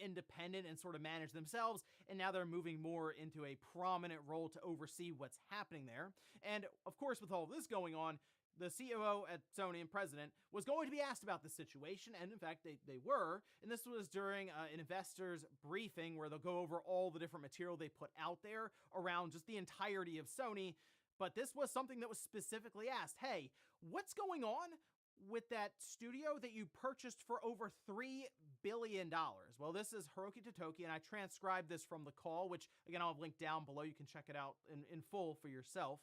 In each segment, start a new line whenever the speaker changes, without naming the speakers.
independent and sort of manage themselves, and now they're moving more into a prominent role to oversee what's happening there. And of course, with all of this going on, the COO at Sony and president was going to be asked about the situation, and in fact, they were. And this was during an investors briefing where they'll go over all the different material they put out there around just the entirety of Sony. But this was something that was specifically asked. Hey, what's going on with that studio that you purchased for over $3 billion? Well, this is Hiroki Totoki, and I transcribed this from the call, which, again, I'll have linked down below. You can check it out in full for yourself.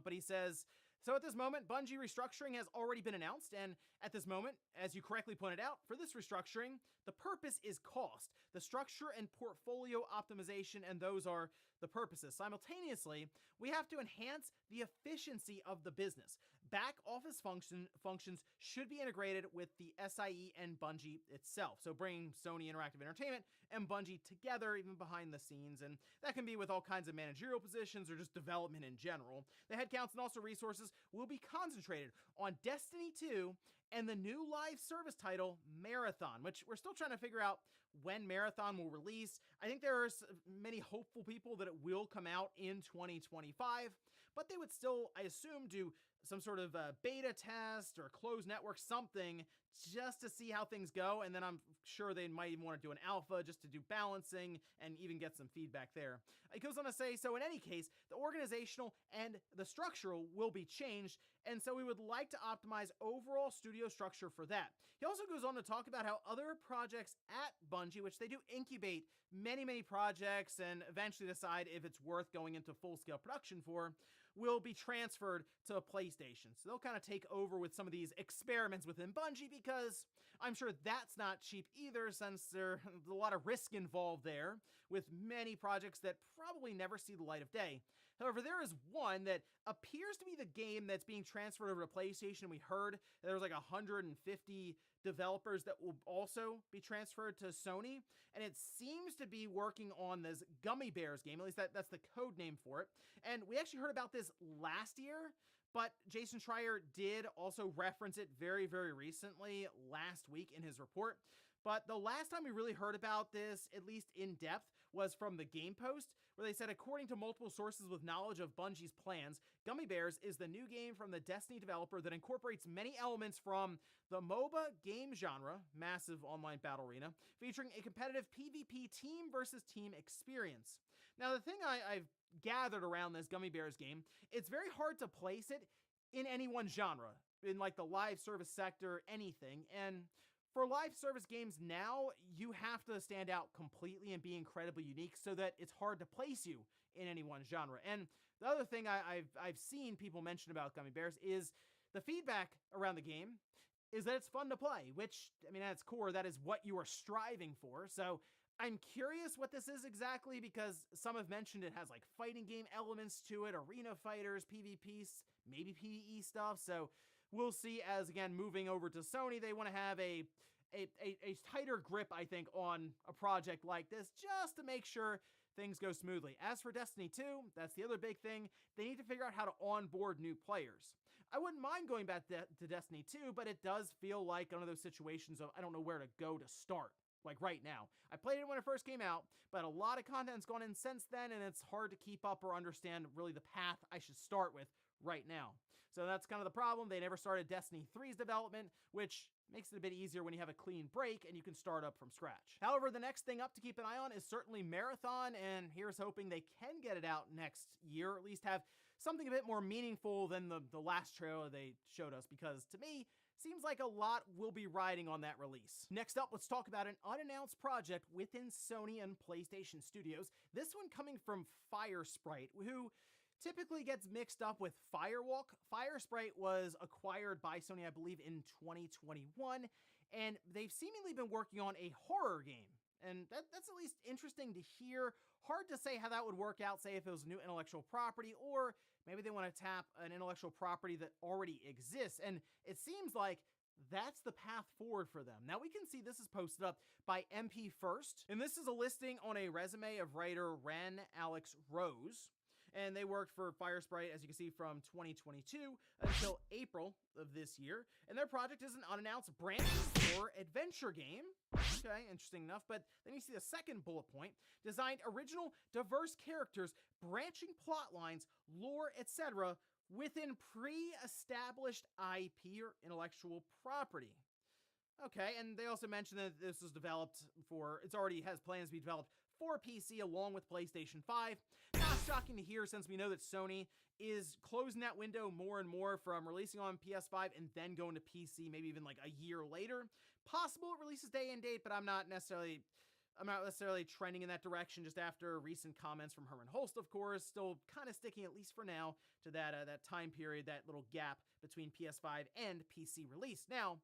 But he says, so at this moment, Bungie restructuring has already been announced, and at this moment, as you correctly pointed out, for this restructuring, the purpose is cost, the structure and portfolio optimization, and those are the purposes. Simultaneously, we have to enhance the efficiency of the business. Back office functions should be integrated with the SIE and Bungie itself. So bringing Sony Interactive Entertainment and Bungie together, even behind the scenes. And that can be with all kinds of managerial positions or just development in general. The headcounts and also resources will be concentrated on Destiny 2 and the new live service title, Marathon, which we're still trying to figure out when Marathon will release. I think there are many hopeful people that it will come out in 2025, but they would still, I assume, do some sort of beta test or closed network, something, just to see how things go. And then I'm sure they might even want to do an alpha just to do balancing and even get some feedback there. It goes on to say, so in any case, the organizational and the structural will be changed, and so we would like to optimize overall studio structure for that. He also goes on to talk about how other projects at Bungie, which they do incubate many projects and eventually decide if it's worth going into full-scale production for, will be transferred to PlayStation. So they'll kind of take over with some of these experiments within Bungie, because I'm sure that's not cheap either, since there's a lot of risk involved there with many projects that probably never see the light of day. However, there is one that appears to be the game that's being transferred over to PlayStation. We heard there was like 150 developers that will also be transferred to Sony, and it seems to be working on this Gummy Bears game. At least that's the code name for it. And we actually heard about this last year, But Jason Schreier did also reference it very, very recently last week in his report. But the last time we really heard about this, at least in depth, was from the Game Post, where they said, according to multiple sources with knowledge of Bungie's plans, Gummy Bears is the new game from the Destiny developer that incorporates many elements from the MOBA game genre, massive online battle arena, featuring a competitive PvP team versus team experience. Now, the thing I've gathered around this Gummy Bears game, it's very hard to place it in any one genre, in like the live service sector, anything. And for live service games now, you have to stand out completely and be incredibly unique so that it's hard to place you in any one genre. And the other thing I've seen people mention about Gummy Bears is the feedback around the game is that it's fun to play, which, I mean, at its core, that is what you are striving for. So I'm curious what this is exactly, because some have mentioned it has like fighting game elements to it, arena fighters, PvPs, maybe PvE stuff. So we'll see. As again, moving over to Sony, they want to have a tighter grip, I think, on a project like this, just to make sure things go smoothly. As for Destiny 2, that's the other big thing. They need to figure out how to onboard new players. I wouldn't mind going back to Destiny 2, but it does feel like one of those situations of I don't know where to go to start. Like right now. I played it when it first came out, but a lot of content's gone in since then, and it's hard to keep up or understand really the path I should start with right now. So that's kind of the problem. They never started Destiny 3's development, which makes it a bit easier when you have a clean break and you can start up from scratch. However, the next thing up to keep an eye on is certainly Marathon, and here's hoping they can get it out next year, or at least have something a bit more meaningful than the last trailer they showed us, because to me, seems like a lot will be riding on that release. Next up, let's talk about an unannounced project within Sony and PlayStation Studios. This one coming from Firesprite, who typically gets mixed up with Firewalk. Firesprite was acquired by Sony, I believe, in 2021, and they've seemingly been working on a horror game. And that's at least interesting to hear. Hard to say how that would work out, say if it was new intellectual property, or maybe they want to tap an intellectual property that already exists. And it seems like that's the path forward for them. Now we can see this is posted up by MP First, and this is a listing on a resume of writer Ren Alex Rose. And they worked for Firesprite, as you can see, from 2022 until April of this year. And their project is an unannounced branching horror adventure game. Okay, interesting enough. But then you see the second bullet point: designed original, diverse characters, branching plot lines, lore, etc. within pre-established IP or intellectual property. Okay, and they also mentioned that this was developed for, it already has plans to be developed for PC along with PlayStation 5. Not shocking to hear, since we know that Sony is closing that window more and more from releasing on PS5 and then going to PC maybe even like a year later. Possible it releases day and date, but I'm not necessarily trending in that direction, just after recent comments from Herman Holst, of course. Still kind of sticking, at least for now, to that time period, that little gap between PS5 and PC release. Now,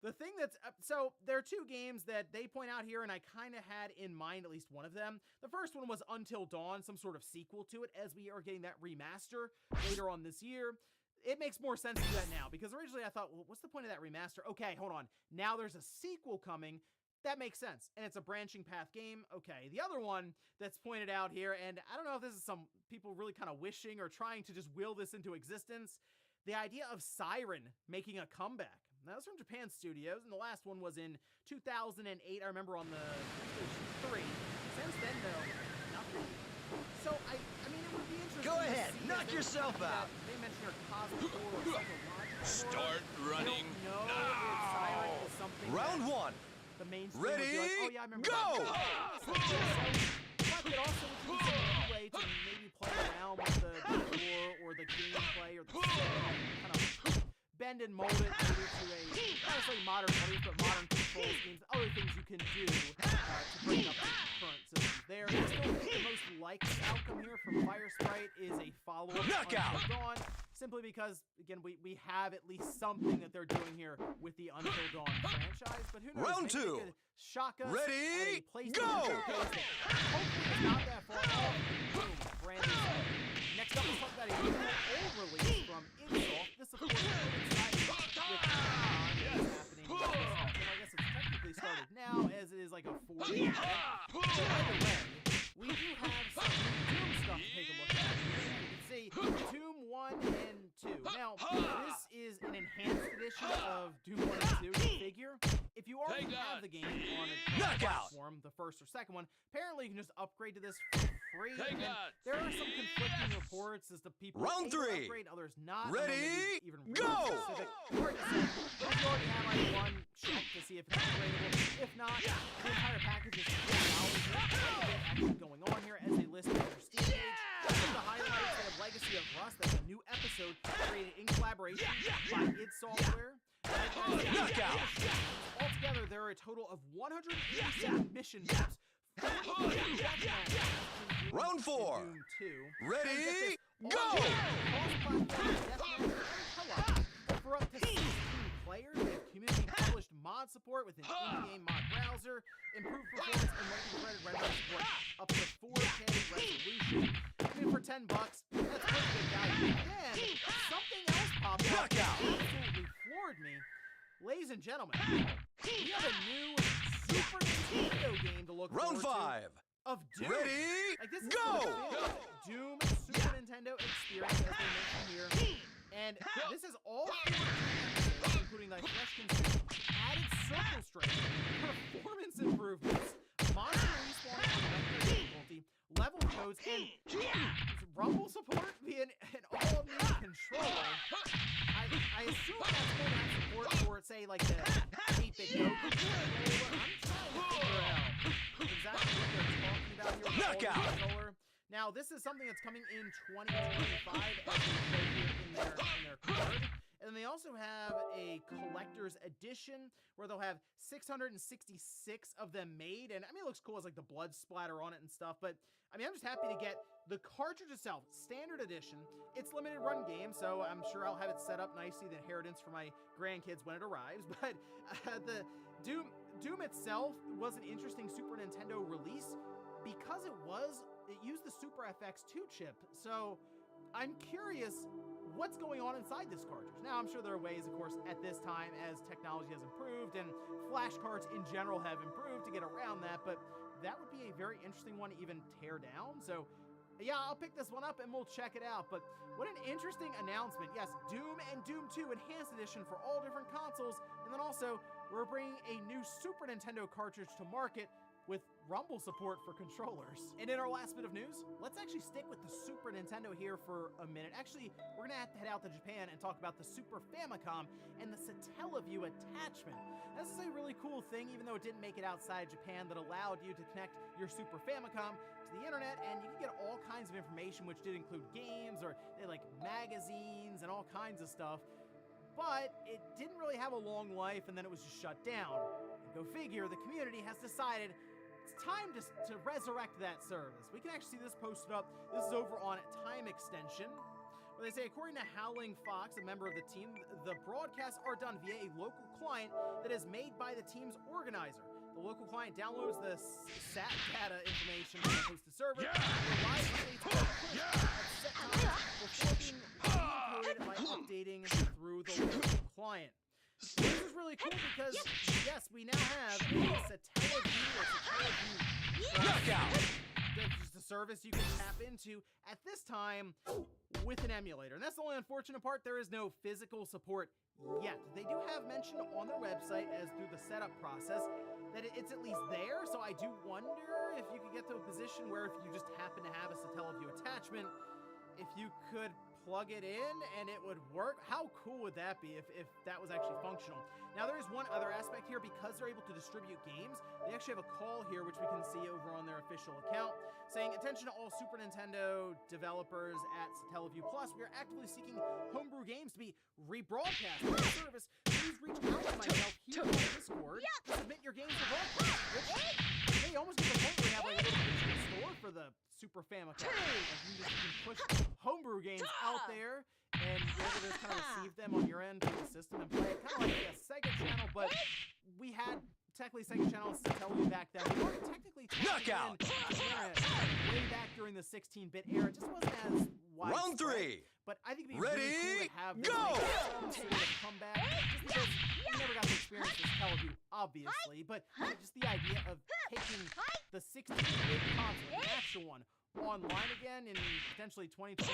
the thing that's, so there are two games that they point out here, and I kind of had in mind at least one of them. The first one was Until Dawn, some sort of sequel to it, as we are getting that remaster later on this year. It makes more sense to do that now, because originally I thought, well, what's the point of that remaster? Okay, hold on. Now there's a sequel coming. That makes sense. And it's a branching path game. Okay, the other one that's pointed out here, and I don't know if this is some people really kind of wishing or trying to just will this into existence, the idea of Siren making a comeback. That was from Japan Studios, and the last one was in 2008, I remember, on the PlayStation 3. Since then, though, nothing. So, I mean, it would be interesting.
Go ahead, knock yourself out.
They mentioned your cosmic horror or psychological
Start
horror.
running
No,
now.
Siren is something
Round one.
The mainstream
Ready?
would be like, oh yeah, I remember
go!
that. But it also would be some way to maybe play around with the lore or the gameplay or the kind of bend and mold it maybe to a, not necessarily modern audience, but modern control schemes, other things you can do to bring up the current systems there. I still think the most likely outcome here from Firesprite is a follow-up to Until Dawn, simply because, again, we have at least something that they're doing here with the Until Dawn franchise, but who knows?
Round two.
Shock us.
Ready?
Go! Hopefully it's not that far off. Boom, brand new. Next up, let's talk about a old release from Insoft. This, of course, is exciting with happening. I guess it's technically started now, as it is like a 4-day event. So either way, we do have some Doom stuff to take a look at. You can see Doom 1 and 2. Now, game on a
Knockout!
platform, the first or second one. Apparently, you can just upgrade to this for free. And there are some conflicting reports as to people
Round
able to
3.
upgrade, others not.
Ready?
Even
Go!
Specific. Hard to say, but if you already have like one, check to see if it's upgradable. If not, the entire package is $4. Actually going on here as they list their Steam page. Some of the highlights, they have Legacy of Rust. That's a new episode created in collaboration by id Software.
Knockout!
Altogether, there are a total of 187 mission maps.
Round 4.
Doom 2.
Ready? Go!
For up to 16 players, they have community-published mod support with an in-game mod browser, improved performance, and multi-threaded rendering support up to 4K resolution. I mean, for $10, that's pretty good value. And something else popped up that absolutely floored me. Ladies and gentlemen, we have a new Super Nintendo game to look
Round
forward
5.
to of Doom.
Ready?
Like, this is
Go!
the Doom Super Nintendo experience, as they mentioned here. And this is all including like fresh consumer, added circle strength, performance improvements, monster respawning on regular difficulty, level codes, and rumble support via an all-new controller. I assume that's going to have support for, say, like the 8-bit Go controller. I'm trying to figure out exactly what they're talking about here with the all-new controller. Now, this is something that's coming in 2025, as they show here in their card. And then they also have a collector's edition where they'll have 666 of them made. And I mean, it looks cool as like the blood splatter on it and stuff. But I mean, I'm just happy to get the cartridge itself, standard edition. It's limited run game, so I'm sure I'll have it set up nicely, the inheritance for my grandkids when it arrives. But the Doom itself was an interesting Super Nintendo release because it used the Super FX2 chip. So I'm curious what's going on inside this cartridge. Now, I'm sure there are ways, of course, at this time, as technology has improved and flash cards in general have improved to get around that, but that would be a very interesting one to even tear down. So, yeah, I'll pick this one up and we'll check it out. But what an interesting announcement. Yes, Doom and Doom 2 Enhanced Edition for all different consoles. And then also, we're bringing a new Super Nintendo cartridge to market with rumble support for controllers. And in our last bit of news, let's actually stick with the Super Nintendo here for a minute. Actually, we're gonna have to head out to Japan and talk about the Super Famicom and the Satellaview attachment. This is a really cool thing, even though it didn't make it outside Japan, that allowed you to connect your Super Famicom to the internet, and you could get all kinds of information, which did include games, or like magazines and all kinds of stuff. But it didn't really have a long life, and then it was just shut down. And go figure, the community has decided it's time to resurrect that service. We can actually see this posted up. This is over on Time Extension, where they say, according to Howling Fox, a member of the team, the broadcasts are done via a local client that is made by the team's organizer. The local client downloads the SAT data information from the hosted server, relies on at set times before being encoded by updating through the local client. This is really cool because, yes, we now have a Satellaview or Satellaview
Knockout!
That's just a service you can tap into at this time with an emulator. And that's the only unfortunate part. There is no physical support yet. They do have mentioned on their website, as through the setup process, that it's at least there. So I do wonder if you could get to a position where if you just happen to have a Satellaview attachment, if you could plug it in and it would work. How cool would that be if that was actually functional? Now, there is one other aspect here. Because they're able to distribute games, they actually have a call here, which we can see over on their official account, saying, attention to all Super Nintendo developers at Satellaview Plus. We are actively seeking homebrew games to be rebroadcast on the service. Please reach out to myself here on Discord to submit your games for broadcast. Which, they almost get to the point where you have like a little digital store for the Super Famicom. You can push homebrew games out there, and you're able to just kind of receive them on your end through the system and play it. Kind of like a Sega channel, but we had technically Sega channel and Satellaview back then. We weren't technically
Knockout!
Way back during the 16-bit era. It just wasn't as widespread.
Round 3.
But I think it'd be really cool to have this sort of comeback. Just because we never got to experience this Satellaview, obviously, but just the idea of taking the 16-bit console, the actual one, online again in potentially 2024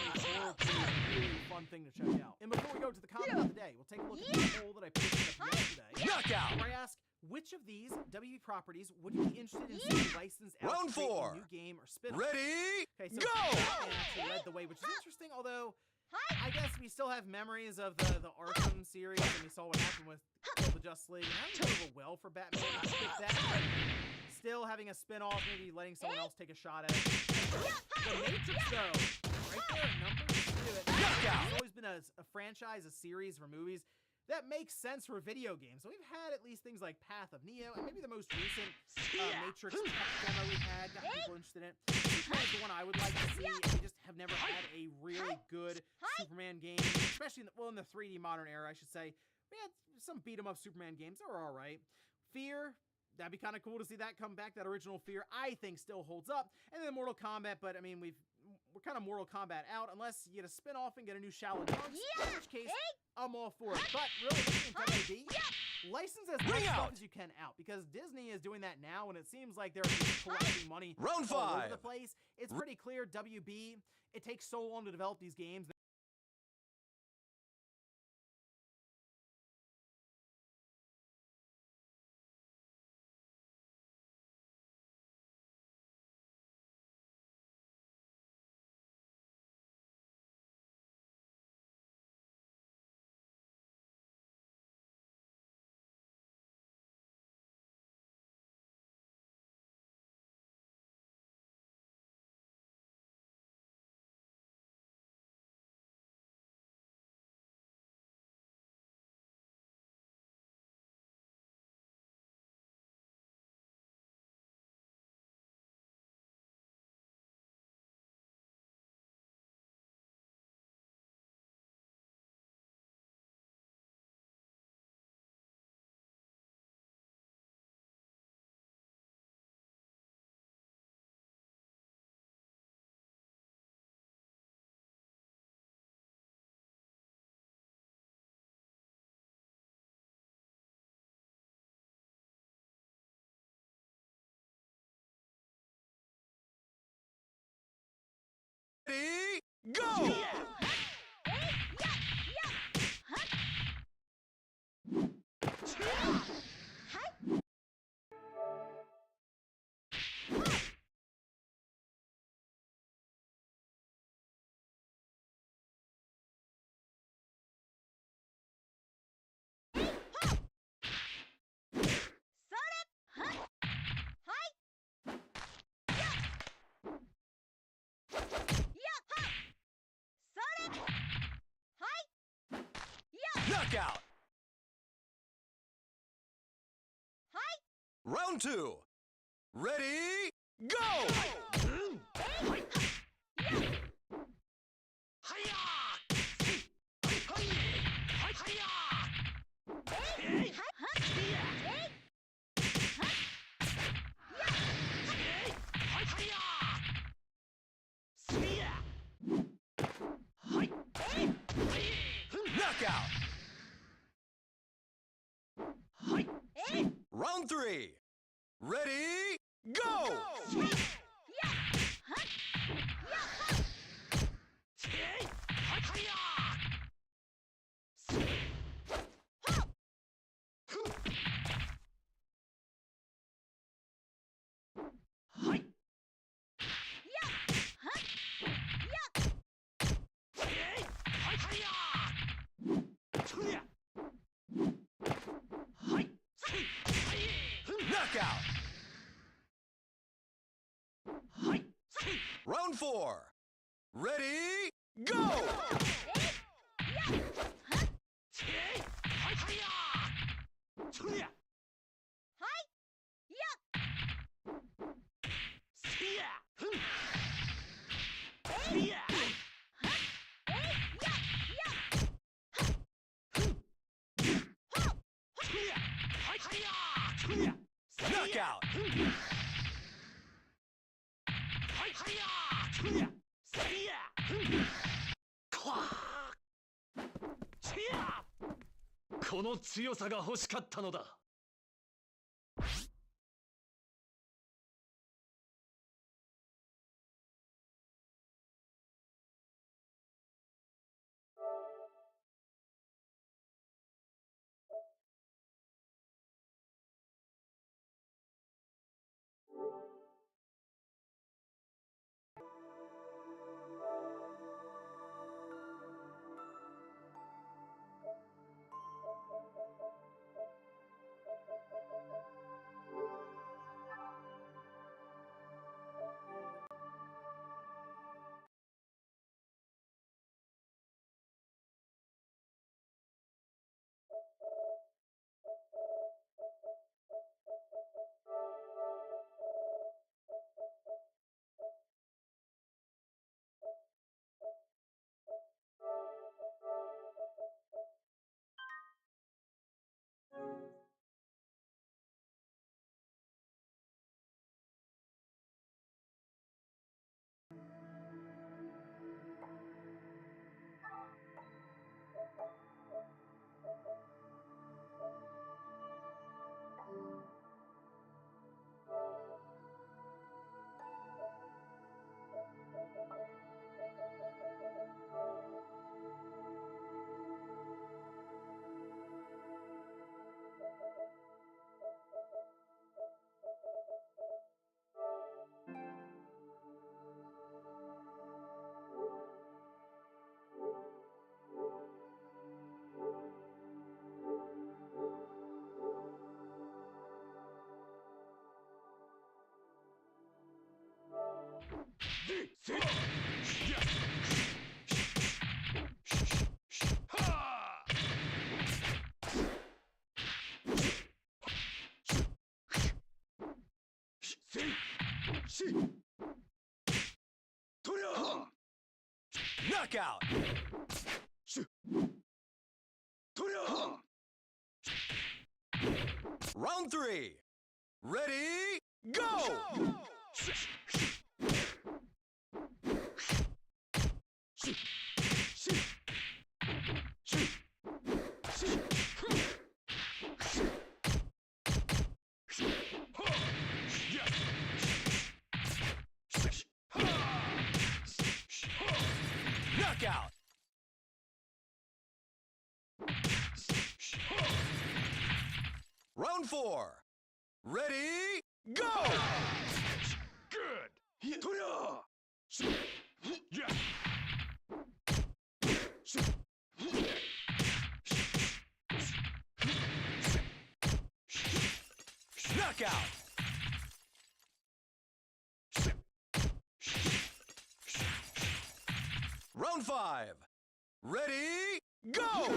would be a really fun thing to check out. And before we go to the comment of the day, we'll take a look at the poll that I posted up yesterday.
Knockout!
Where I ask, Which of these WB properties would you be interested in seeing licensed out
Round
to create
four.
a new game or spin-off?
Ready,
Okay, so
go!
Batman actually led the way, which is interesting, although I guess we still have memories of the Arkham series, and we saw what happened with Kill the Justice League. And that didn't go well for Batman to pick that, but still having a spin-off, maybe letting someone else take a shot at it. The Matrix, though, right there, number 2. It's always been a franchise, a series for movies that makes sense for video games. So we've had at least things like Path of Neo, and maybe the most recent Matrix demo we've had, got people interested in it. This is the one I would like to see. We just have never had a really good Superman game, especially in the 3D modern era, I should say. We had some beat-em-up Superman games that were all right. Fear, that'd be kind of cool to see that come back. That original Fear, I think, still holds up. And then Mortal Kombat, but I mean, we're kind of Mortal Kombat out unless you get a spin-off and get a new Shaolin Monks, in which case, I'm all for it. But really, looking at WB, license as much stuff as you can out, because Disney is doing that now, and it seems like they're just collecting money
Round
all over
5.
the place. It's pretty clear WB, it takes so long to develop these games.
Ready, go! Knockout! Round 2. Ready, go! Knockout! Round 3. Ready, go! Knockout! Round 4. Ready, go! Knockout! Claw!
この強さが欲しかったのだ。
Knockout! Round 3. Ready, go! Knockout! Round 4. Ready, go! Good! Knockout! Round 5. Ready, go!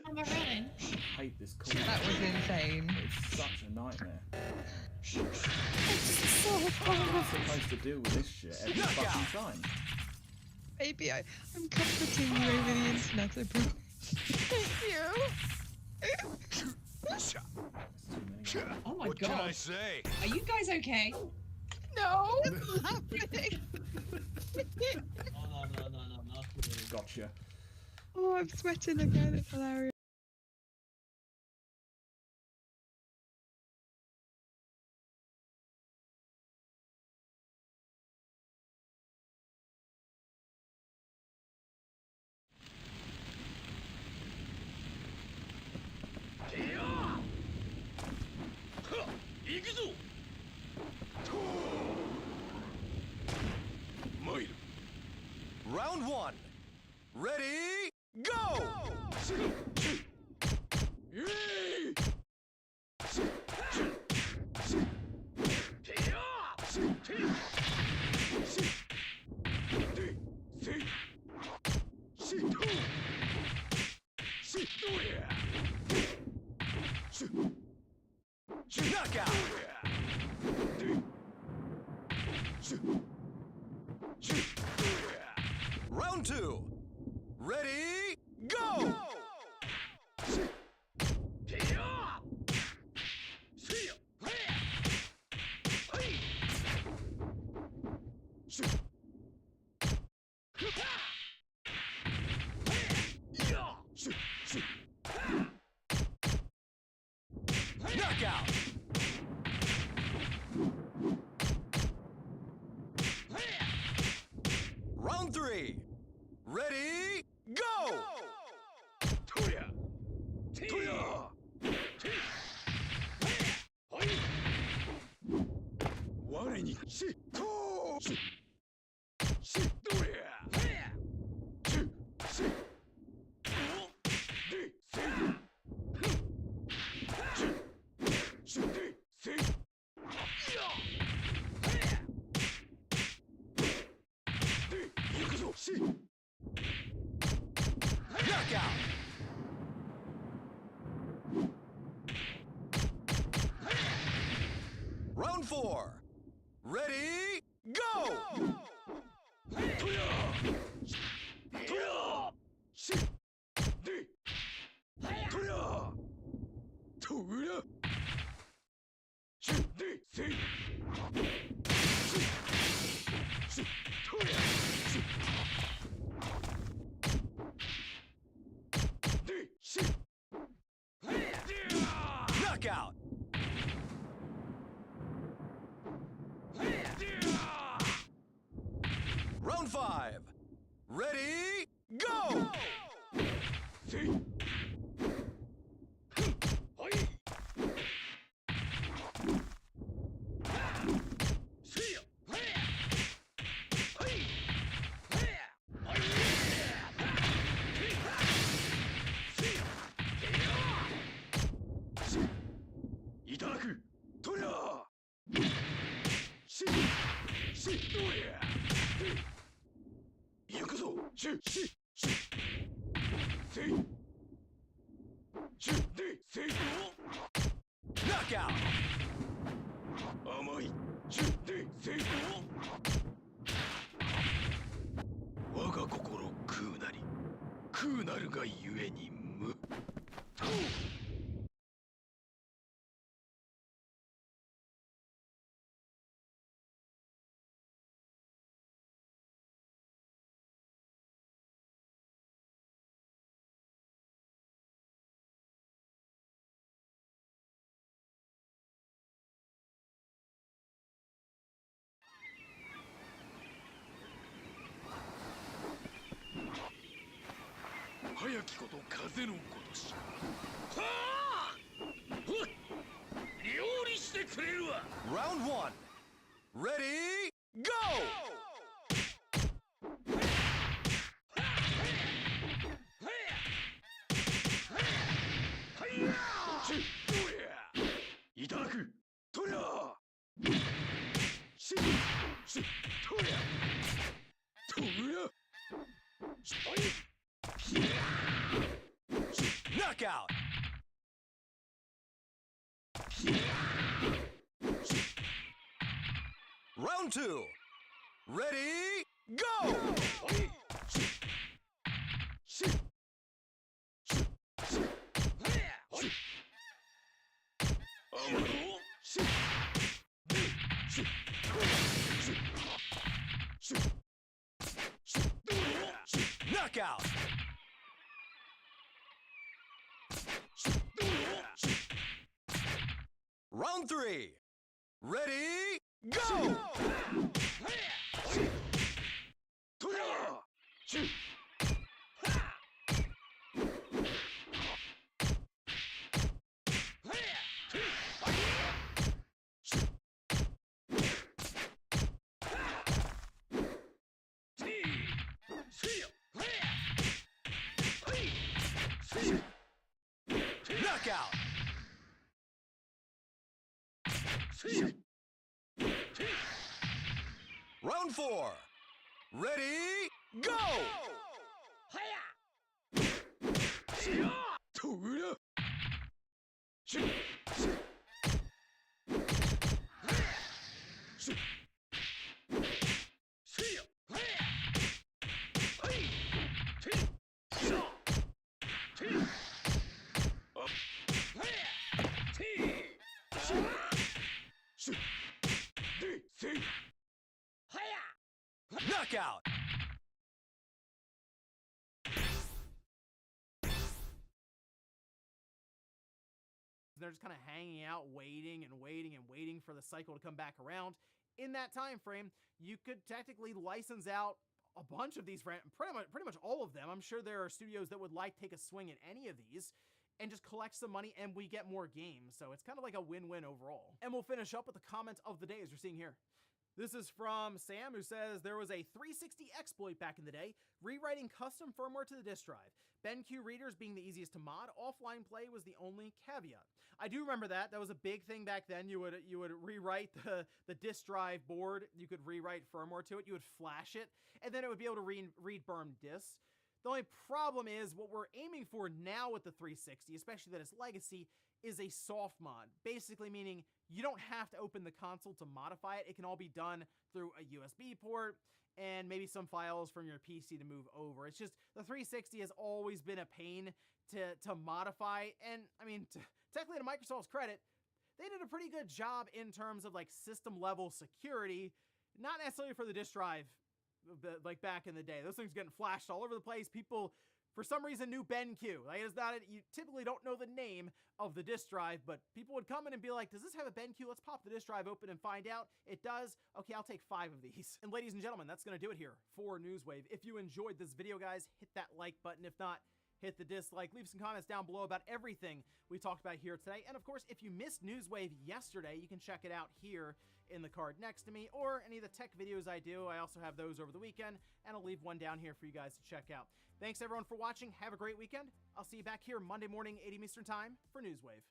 Am I running?
I hate this call.
That was insane.
It's such a nightmare.
It's so
I'm
hard.
supposed to deal with this shit every fucking time.
Baby, I'm comforting you over the internet, I promise.
Thank you.
It's too many.
Oh my
What can I
god.
say?
Are you guys okay?
No! What's happening?
Oh no.
Gotcha.
Oh, I'm sweating again. It's hilarious.
Round 1. Ready, go! Knockout! Round 2. Ready, go! Knockout! Round 3. Ready, go! Knockout! Round 4. Ready, go! Knockout! Round 5. Ready, go!
行くぞシュシュシュせいシュでせい
Knockout!
甘いシュでせい我が心食うなり食うなるがゆえに無早きこと風のことしはあほっ料理してくれるわ
Round 1. Ready, go!
Shit! いただくとやししとやとや
Knockout! Round 2. Ready, go! Knockout! Round 3. Ready, go! Knockout! Round 4. Ready, go! Knockout!
They're just kind of hanging out, waiting and waiting and waiting for the cycle to come back around. In that time frame, you could technically license out a bunch of these, pretty much all of them. I'm sure there are studios that would like take a swing at any of these and just collect some money and we get more games. So it's kind of like a win-win overall. And we'll finish up with the comment of the day as you're seeing here. This is from Sam, who says, there was a 360 exploit back in the day, rewriting custom firmware to the disk drive. BenQ readers being the easiest to mod, offline play was the only caveat. I do remember that. That was a big thing back then. You would rewrite the disk drive board. You could rewrite firmware to it. You would flash it, and then it would be able to read burned disks. The only problem is what we're aiming for now with the 360, especially that it's legacy, is a soft mod. Basically meaning you don't have to open the console to modify it. It can all be done through a USB port and maybe some files from your PC to move over. It's just the 360 has always been a pain to modify. And I mean, technically to Microsoft's credit, they did a pretty good job in terms of like system level security, not necessarily for the disk drive, but like back in the day. Those things getting flashed all over the place. People, for some reason, knew BenQ. Like, it's not, you typically don't know the name of the disk drive, but people would come in and be like, does this have a BenQ? Let's pop the disk drive open and find out. It does. Okay, I'll take 5 of these. And ladies and gentlemen, that's going to do it here for Newswave. If you enjoyed this video, guys, hit that like button. If not, hit the dislike. Leave some comments down below about everything we talked about here today. And of course, if you missed Newswave yesterday, you can check it out here in the card next to me, or any of the tech videos I do. I also have those over the weekend, and I'll leave one down here for you guys to check out. Thanks everyone for watching. Have a great weekend. I'll see you back here Monday morning, 8 a.m. Eastern Time for Newswave.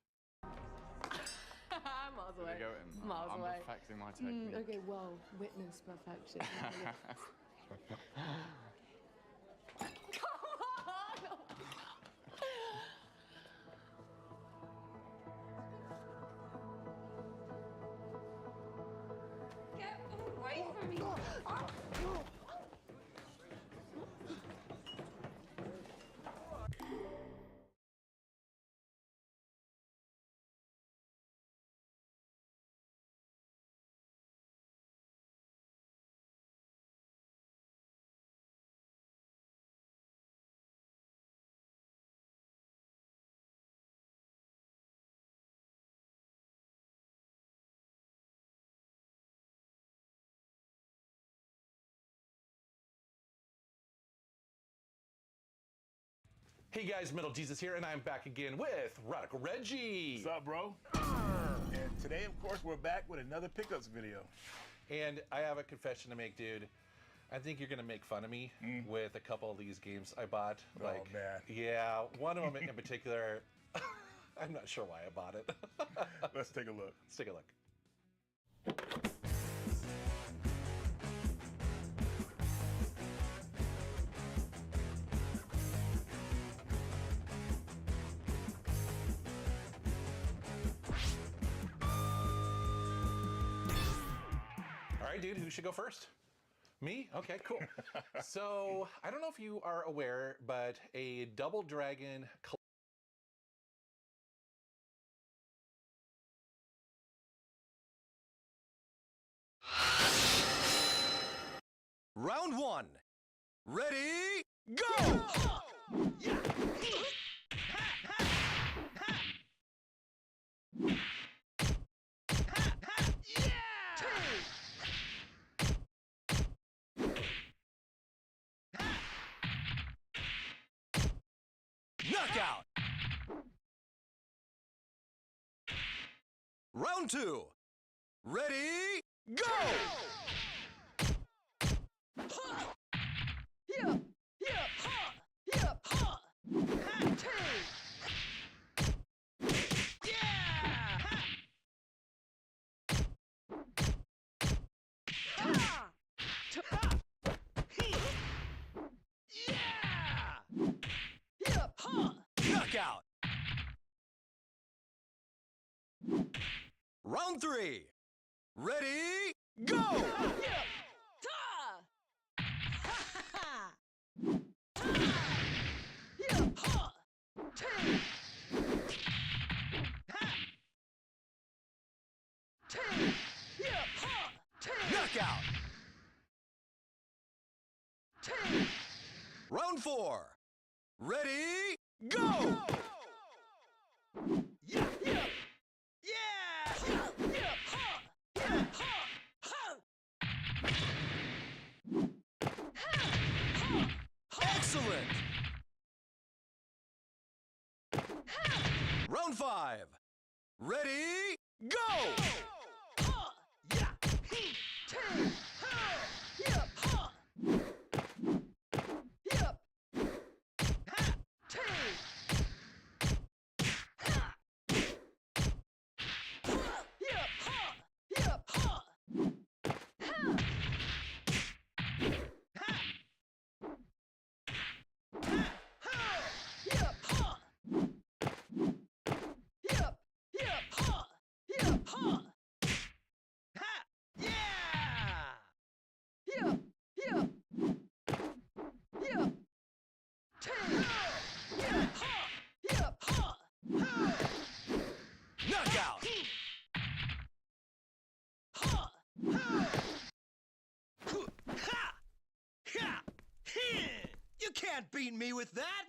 Miles
There
away.
we go.
Miles
I'm
away.
perfecting my technique.
Okay, well, witness perfection. Come on! Get away from me!
Hey guys, Metal Jesus here, and I'm back again with Radical Reggie.
What's up, bro? And today, of course, we're back with another pickups video.
And I have a confession to make, dude. I think you're gonna make fun of me with a couple of these games I bought.
Oh, man.
Yeah, one of them in particular. I'm not sure why I bought it.
Let's take a look.
Let's take a look. All right, dude, who should go first? Me? Okay, cool. So, I don't know if you are aware, but a Double Dragon
Round 1. Ready, go! Knockout! Round 2. Ready, go! Knockout! Round 3. Ready, go! Knockout! Round 4. Ready, go! Excellent! Round 5. Ready, go! Knockout! You can't beat me with that!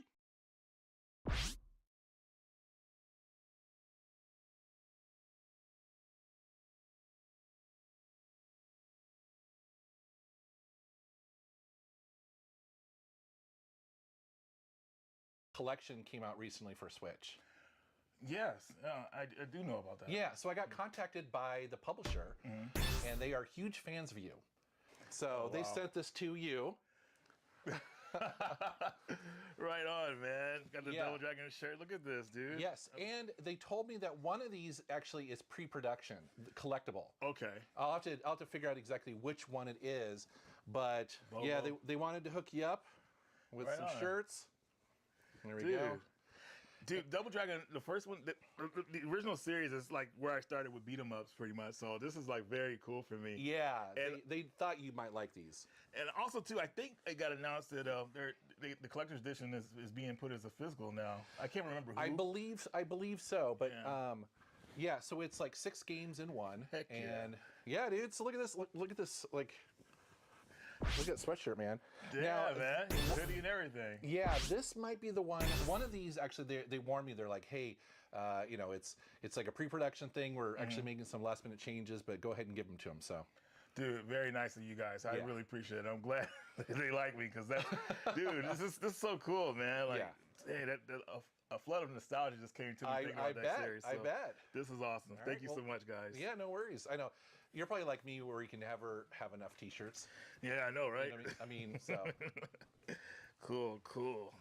Collection came out recently for Switch.
Yes, I do know about that.
Yeah, so I got contacted by the publisher, and they are huge fans of you. So they
wow.
sent this to you.
Right on, man. Got the
Yeah.
Double Dragon shirt. Look at this, dude.
Yes, and they told me that one of these actually is pre-production, collectible.
Okay.
I'll have to figure out exactly which one it is, but yeah,
Bobo.
they wanted to hook you up with
Right
some
on.
shirts. There we
Dude.
go.
Dude, Double Dragon, the first one, the original series is like where I started with beat 'em ups pretty much. So this is like very cool for me.
Yeah,
And-
they thought you might like these.
And also too, I think it got announced that the collector's edition is being put as a physical now. I can't remember who.
I believe so, but
Yeah.
yeah. So it's like 6 games in one,
Heck yeah.
and yeah, dude. So look at this. Look at this. Like, look at that sweatshirt, man.
Yeah, man. Hoodie and everything.
Yeah, this might be the one. One of these actually, they warned me. They're like, hey, you know, it's like a pre-production thing. We're actually making some last-minute changes, but go ahead and give them to them. So.
Dude, very nice of you guys. I
Yeah.
really appreciate it. I'm glad they like me because that's, dude, this is so cool, man. Like, hey, a flood of nostalgia just came to me thinking about that series.
I
so
bet.
This is awesome.
All
Thank
right,
you
well,
so much, guys.
Yeah, no worries. I know you're probably like me, where you can never have enough T-shirts.
Yeah, I know, right?
You know what I mean, so.
Cool.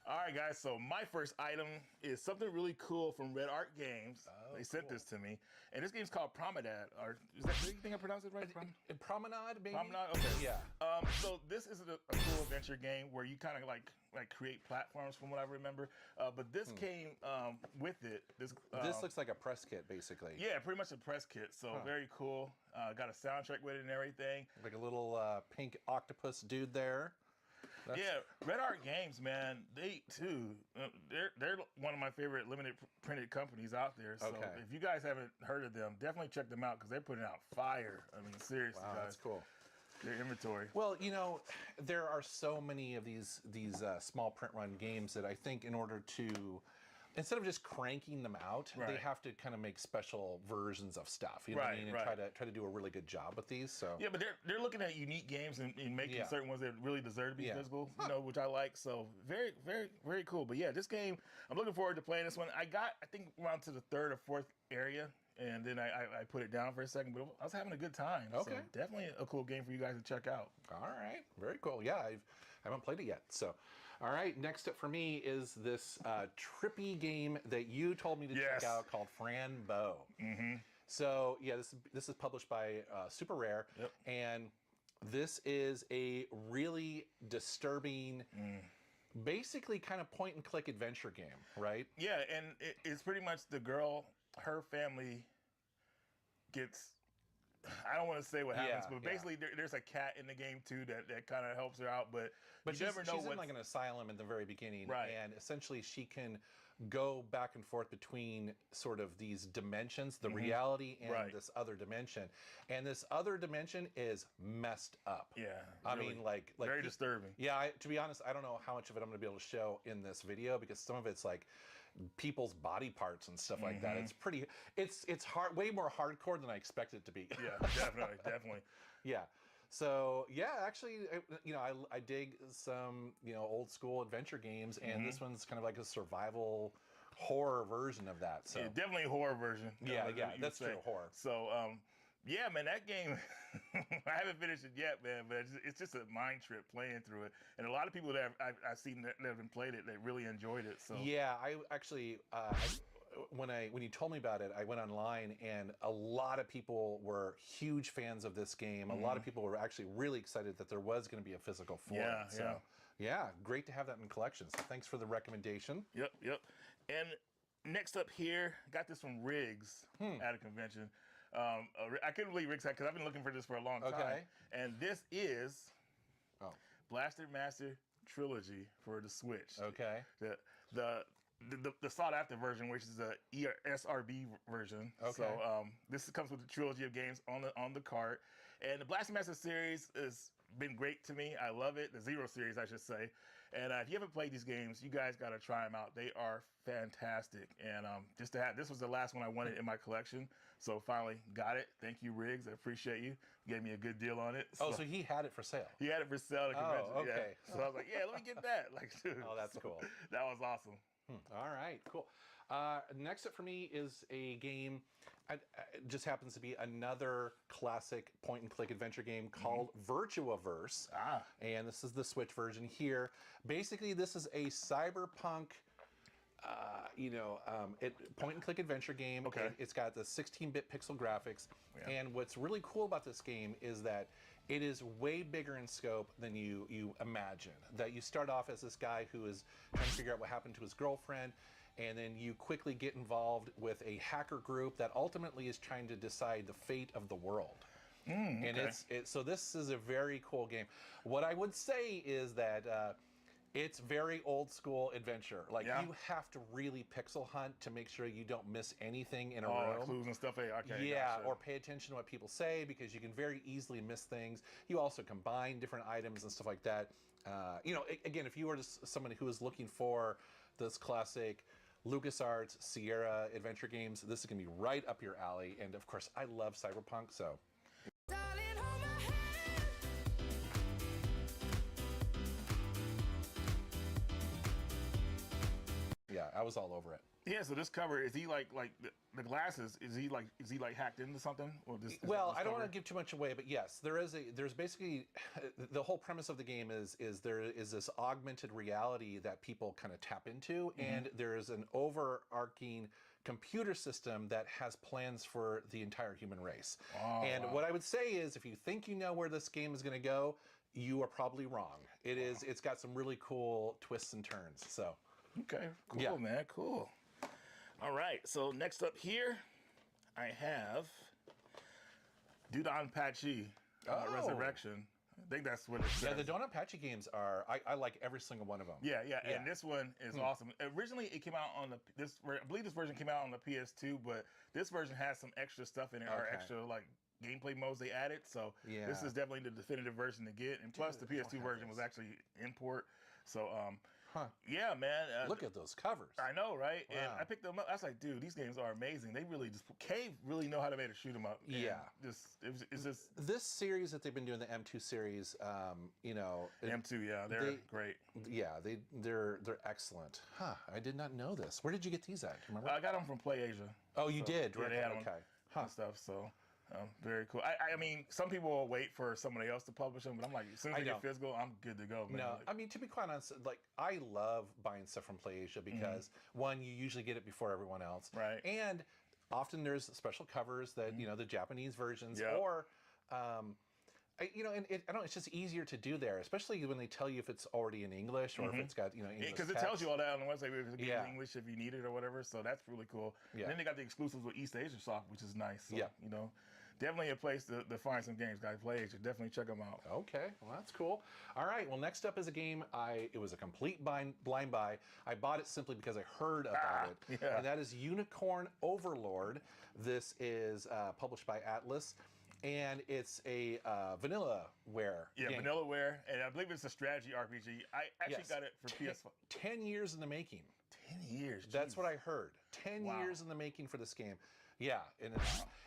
All right, guys. So my first item is something really cool from Red Art Games. They sent this to me, and this game's called Promenade. Or do you think I pronounced it right?
Promenade, maybe.
Promenade. Okay.
Yeah.
So this is a cool adventure game where you kind of like create platforms, from what I remember. But this came with it. This
This looks like a press kit, basically.
yeah, pretty much a press kit. So very cool. Got a soundtrack with it and everything.
Like a little pink octopus dude there.
Yeah, Red Art Games, man. They too. They're one of my favorite limited printed companies out there. So
Okay.
if you guys haven't heard of them, definitely check them out because they're putting out fire. I mean, seriously,
Wow,
guys.
that's cool.
Their inventory.
Well, you know, there are so many of these small print run games that I think in order to, instead of just cranking them out, they
Right.
have to kind of make special versions of stuff. You know what I
Right,
mean? And
right.
try to do a really good job with these. So
Yeah, but they're looking at unique games and making
Yeah.
certain ones that really deserve to be
Yeah.
physical, you know, which I like. So very cool. But yeah, this game, I'm looking forward to playing this one. I think around to the 3rd or 4th area, and then I put it down for a second, but I was having a good time.
Okay.
So definitely a cool game for you guys to check out.
all right, very cool. Yeah, I haven't played it yet. So, all right, next up for me is this trippy game that you told me to
Yes.
check out called Fran Bow. So yeah, this is published by Super Rare,
Yep.
and this is a really disturbing, basically kind of point and click adventure game, right?
Yeah, and it's pretty much the girl, her family gets. I don't want to say what happens,
Yeah,
but
yeah.
basically there's a cat in the game too that kind of helps her out. But you
she's,
never know
she's in
what.
like an asylum in the very beginning,
Right.
and essentially she can go back and forth between sort of these dimensions, the reality and
Right.
this other dimension, and this other dimension is messed up.
Yeah,
I
really.
mean, like
Very
pe-
disturbing.
Yeah, to be honest, I don't know how much of it I'm going to be able to show in this video because some of it's like people's body parts and stuff like that. It's pretty. It's hard, way more hardcore than I expected it to be.
Yeah, definitely.
Yeah. So yeah, actually, you know, I dig some, you know, old school adventure games, and this one's kind of like a survival horror version of that. So
Yeah, definitely a horror version.
Yeah,
what
yeah,
you
that's
would
true,
say.
horror.
So, yeah, man, that game, I haven't finished it yet, man, but it's just a mind trip playing through it. And a lot of people that I've seen that haven't played it, they really enjoyed it. So
yeah, I actually, when you told me about it, I went online, and a lot of people were huge fans of this game. A lot of people were actually really excited that there was going to be a physical form.
Yeah,
So, yeah, great to have that in collection. So thanks for the recommendation.
Yep. And next up here, got this from Riggs at a convention. I couldn't believe Riggs had, because I've been looking for this for a long time.
Okay.
And this is
Oh,
Blaster Master Trilogy for the Switch.
okay.
The sought after version, which is the SRB version.
Okay.
So this comes with the trilogy of games on the cart, and the Blaster Master series has been great to me. I love it. The Zero series, I should say. And if you haven't played these games, you guys got to try them out. They are fantastic. And just to have, this was the last one I wanted in my collection, so finally got it. Thank you, Riggs. I appreciate you. Gave me a good deal on it.
Oh, so he had it for sale.
he had it for sale at the convention.
Oh, okay.
Yeah. So I was like, yeah, let me get that. Like, dude.
Oh, that's
So
cool.
That was awesome.
All right, cool. Next up for me is a game. it just happens to be another classic point-and-click adventure game called Virtuaverse. And this is the Switch version here. Basically, this is a cyberpunk, point-and-click adventure game.
Okay.
It's got the 16-bit pixel graphics. And what's really cool about this game is that it is way bigger in scope than you imagine. That you start off as this guy who is trying to figure out what happened to his girlfriend, and then you quickly get involved with a hacker group that ultimately is trying to decide the fate of the world. And so this is a very cool game. What I would say is that it's very old school adventure. Like you have to really pixel hunt to make sure you don't miss anything in a room.
Clues and stuff. Okay.
Yeah,
Gotcha.
or pay attention to what people say because you can very easily miss things. You also combine different items and stuff like that. Again, if you were just somebody who is looking for this classic LucasArts Sierra adventure games, this is gonna be right up your alley. And of course, I love cyberpunk, so. Yeah, I was all over it.
Yeah, so this cover, is he like the glasses, is he like hacked into something? Or
Well, I don't want to give too much away, but yes, there's basically the whole premise of the game is there is this augmented reality that people kind of tap into, and there is an overarching computer system that has plans for the entire human race. What I would say is, if you think you know where this game is going to go, you are probably wrong. It's got some really cool twists and turns. So.
Okay, cool, man, cool. All right, so next up here, I have Dodonpachi Resurrection. I think that's what it says.
Yeah, the Dodonpachi games are, I like every single one of them.
Yeah, and this one is awesome. Originally, it came out on I believe this version came out on the PS2, but this version has some extra stuff in it, or extra like gameplay modes they added. So this is definitely the definitive version to get. And plus, the PS2 version was actually import. So yeah, man.
Look at those covers.
I know, right?
Wow.
And I picked them up. I was like, dude, these games are amazing. They really Cave really know how to make a shoot 'em up.
Yeah.
It's just
this series that they've been doing, the M2 series,
M2, they're great.
Yeah, they're excellent. Huh, I did not know this. Where did you get these at? Do you remember?
I got them from Play Asia.
Oh, you did?
Yeah,
Right.
they had them
Okay.
and stuff, so very cool. I mean, some people will wait for somebody else to publish them, but I'm like, as soon as I get physical, I'm good to go, man.
No, I mean, to be quite honest, like, I love buying stuff from Play Asia because, one, you usually get it before everyone else.
Right.
And often there's special covers that, the Japanese versions, or, it's just easier to do there, especially when they tell you if it's already in English or if it's got, English
because it
text.
tells you all that on the website, if it's in English if you need it or whatever, so that's really cool.
Yeah.
And then they got the exclusives with East Asia Soft, which is nice. So, definitely a place to find some games, guys. Play Asia, definitely check them out.
Okay, well, that's cool. All right, well, next up is a game, it was a complete blind buy. I bought it simply because I heard about it, and that is Unicorn Overlord. This is published by Atlas, and it's a vanillaware game.
Vanillaware, and I believe it's a strategy RPG. I actually got it for PS4.
10 years in the making.
10 years?
That's what I heard. 10 years in the making for this game. Yeah, and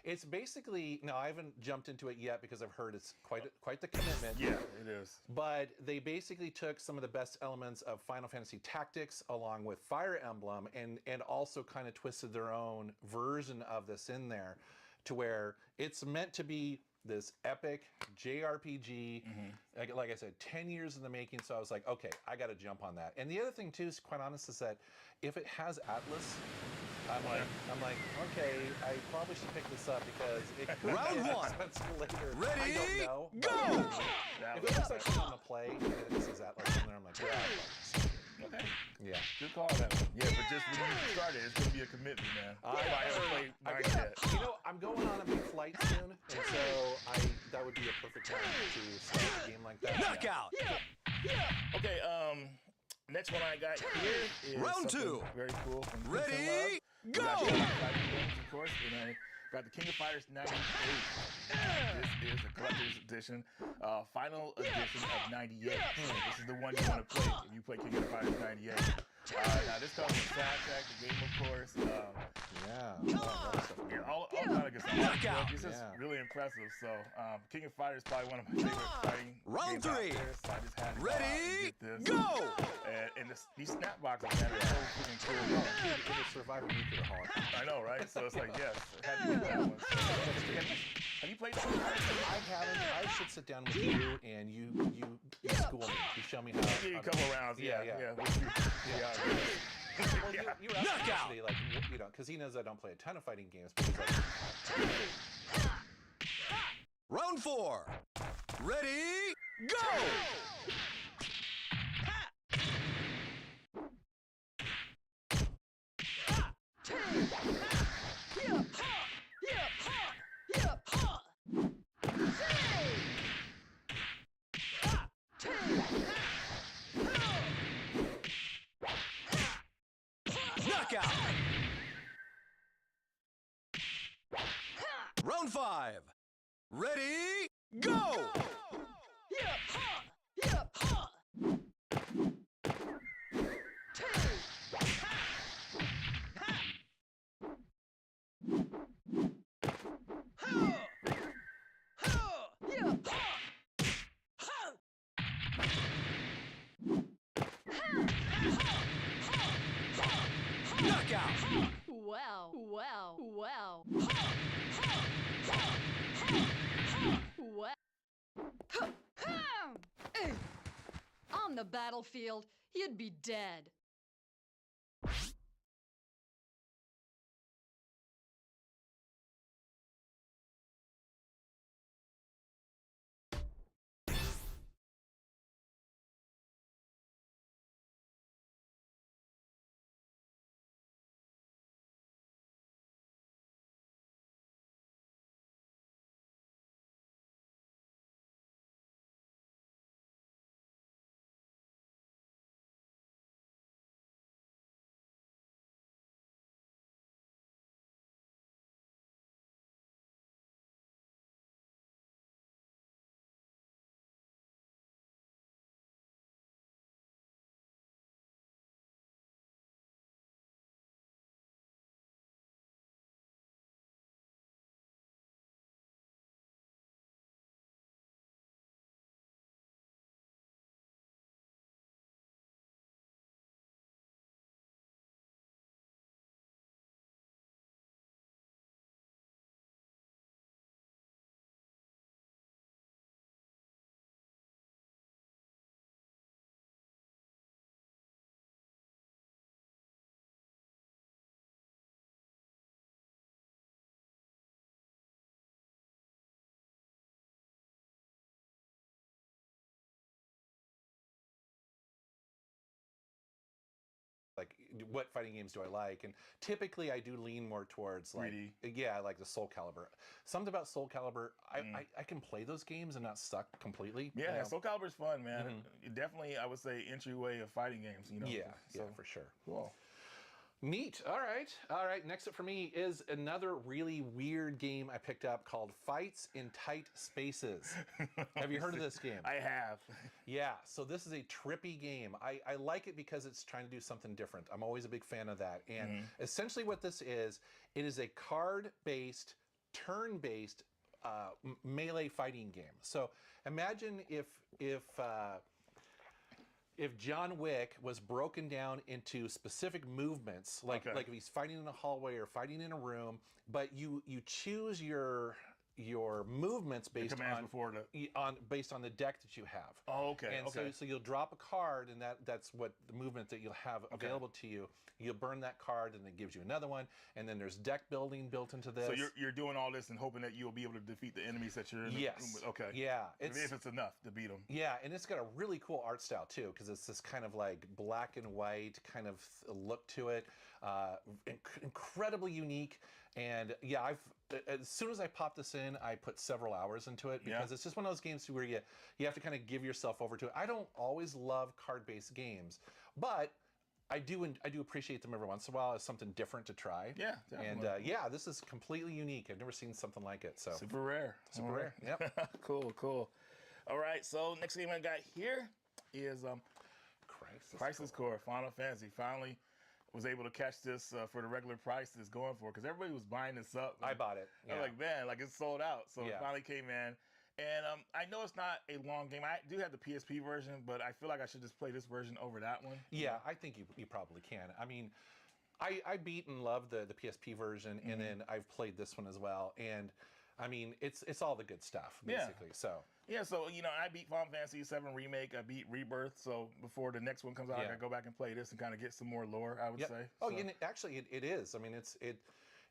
it's basically, now I haven't jumped into it yet because I've heard it's quite the commitment.
Yeah, it is.
But they basically took some of the best elements of Final Fantasy Tactics along with Fire Emblem and also kind of twisted their own version of this in there to where it's meant to be this epic JRPG. Like I said, 10 years in the making, so I was like, okay, I got to jump on that. And the other thing too, is quite honest, is that if it has Atlas, I'm like, okay, I probably should pick this up because it could
Round
be
one.
expensive later.
Ready,
I don't know.
go!
If it looks like something to play and it says Atlas in there, I'm like,
Okay.
yeah.
Good call, that one. Yeah, but just when you start it, it's going to be a commitment, man. I haven't played mine yet.
I'm going on a big flight soon, and so that would be a perfect time to start a game like that.
Knockout!
Okay, next one I got here is
Round
something
2.
very cool from
Ready,
Prince and Love. We
go!
got Showdown fighting games, of course, and I got the King of Fighters 98. This is a collector's edition, final edition of 98. This is the one you want to play if you play King of Fighters 98. Now this comes with the soundtrack, the game, of course. All kind of good stuff.
Knockout!
This is really impressive. So, King of Fighters is probably one of my favorite fighting
Round
games out
3.
there, so I just had to
Ready,
get this.
go!
and these snap boxes, man, are so freaking cool.
It was Survivor Nuclear Holocaust.
I know, right? So it's like, yes, I had to get that one. So, have you played Showdown?
I haven't. I should sit down with you and you school me. You show me how.
Give you a couple rounds. Yeah.
Well, you were asking yesterday, like, you know, because he knows I don't play a ton of fighting games, but he's like,
Round 4. Ready, go! Knockout! Round 5. Ready, go! Knockout!
Well. On the battlefield, you'd be dead.
like, what fighting games do I like? And typically I do lean more towards like,
3D.
yeah, like the Soul Calibur. Something about Soul Calibur, I can play those games and not suck completely.
Yeah,
you know?
Soul Calibur's fun, man. Definitely, I would say, entryway of fighting games. You know.
Yeah,
so,
yeah, for sure.
Cool.
Neat. All right. Next up for me is another really weird game I picked up called Fights in Tight Spaces. Have you heard of this game?
I have.
Yeah, so this is a trippy game. I like it because it's trying to do something different. I'm always a big fan of that. And essentially what this is, it is a card-based, turn-based melee fighting game. So imagine if John Wick was broken down into specific movements, like if he's fighting in a hallway or fighting in a room, but you choose your movements based on the deck that you have.
Oh, okay.
And so you'll drop a card, and that's what the movement that you'll have available to you. You'll burn that card, and it gives you another one. And then there's deck building built into this.
So you're doing all this and hoping that you'll be able to defeat the enemies that you're in the room with. Okay.
Yeah.
If it's enough to beat them.
Yeah, and it's got a really cool art style too, because it's this kind of like black and white kind of look to it. Incredibly unique. And yeah, as soon as I popped this in, I put several hours into it because it's just one of those games where you have to kind of give yourself over to it. I don't always love card-based games, but I do appreciate them every once in a while as something different to try.
Yeah, definitely.
And yeah, this is completely unique. I've never seen something like it. So
super rare.
Super rare. Yep.
Cool. All right, so next game I got here is Crisis Core. Final Fantasy. Finally was able to catch this for the regular price it's going for, because everybody was buying this up.
I bought it.
I'm like, man, like it's sold out. So it finally came in, And I know it's not a long game. I do have the PSP version, but I feel like I should just play this version over that one.
Yeah, I think you probably can. I mean, I beat and love the PSP version, and then I've played this one as well. And I mean, it's all the good stuff, basically. So
Yeah, so I beat Final Fantasy VII Remake. I beat Rebirth. So before the next one comes out, I gotta go back and play this and kind of get some more lore. I would say.
Oh,
So.
and actually, it is. I mean,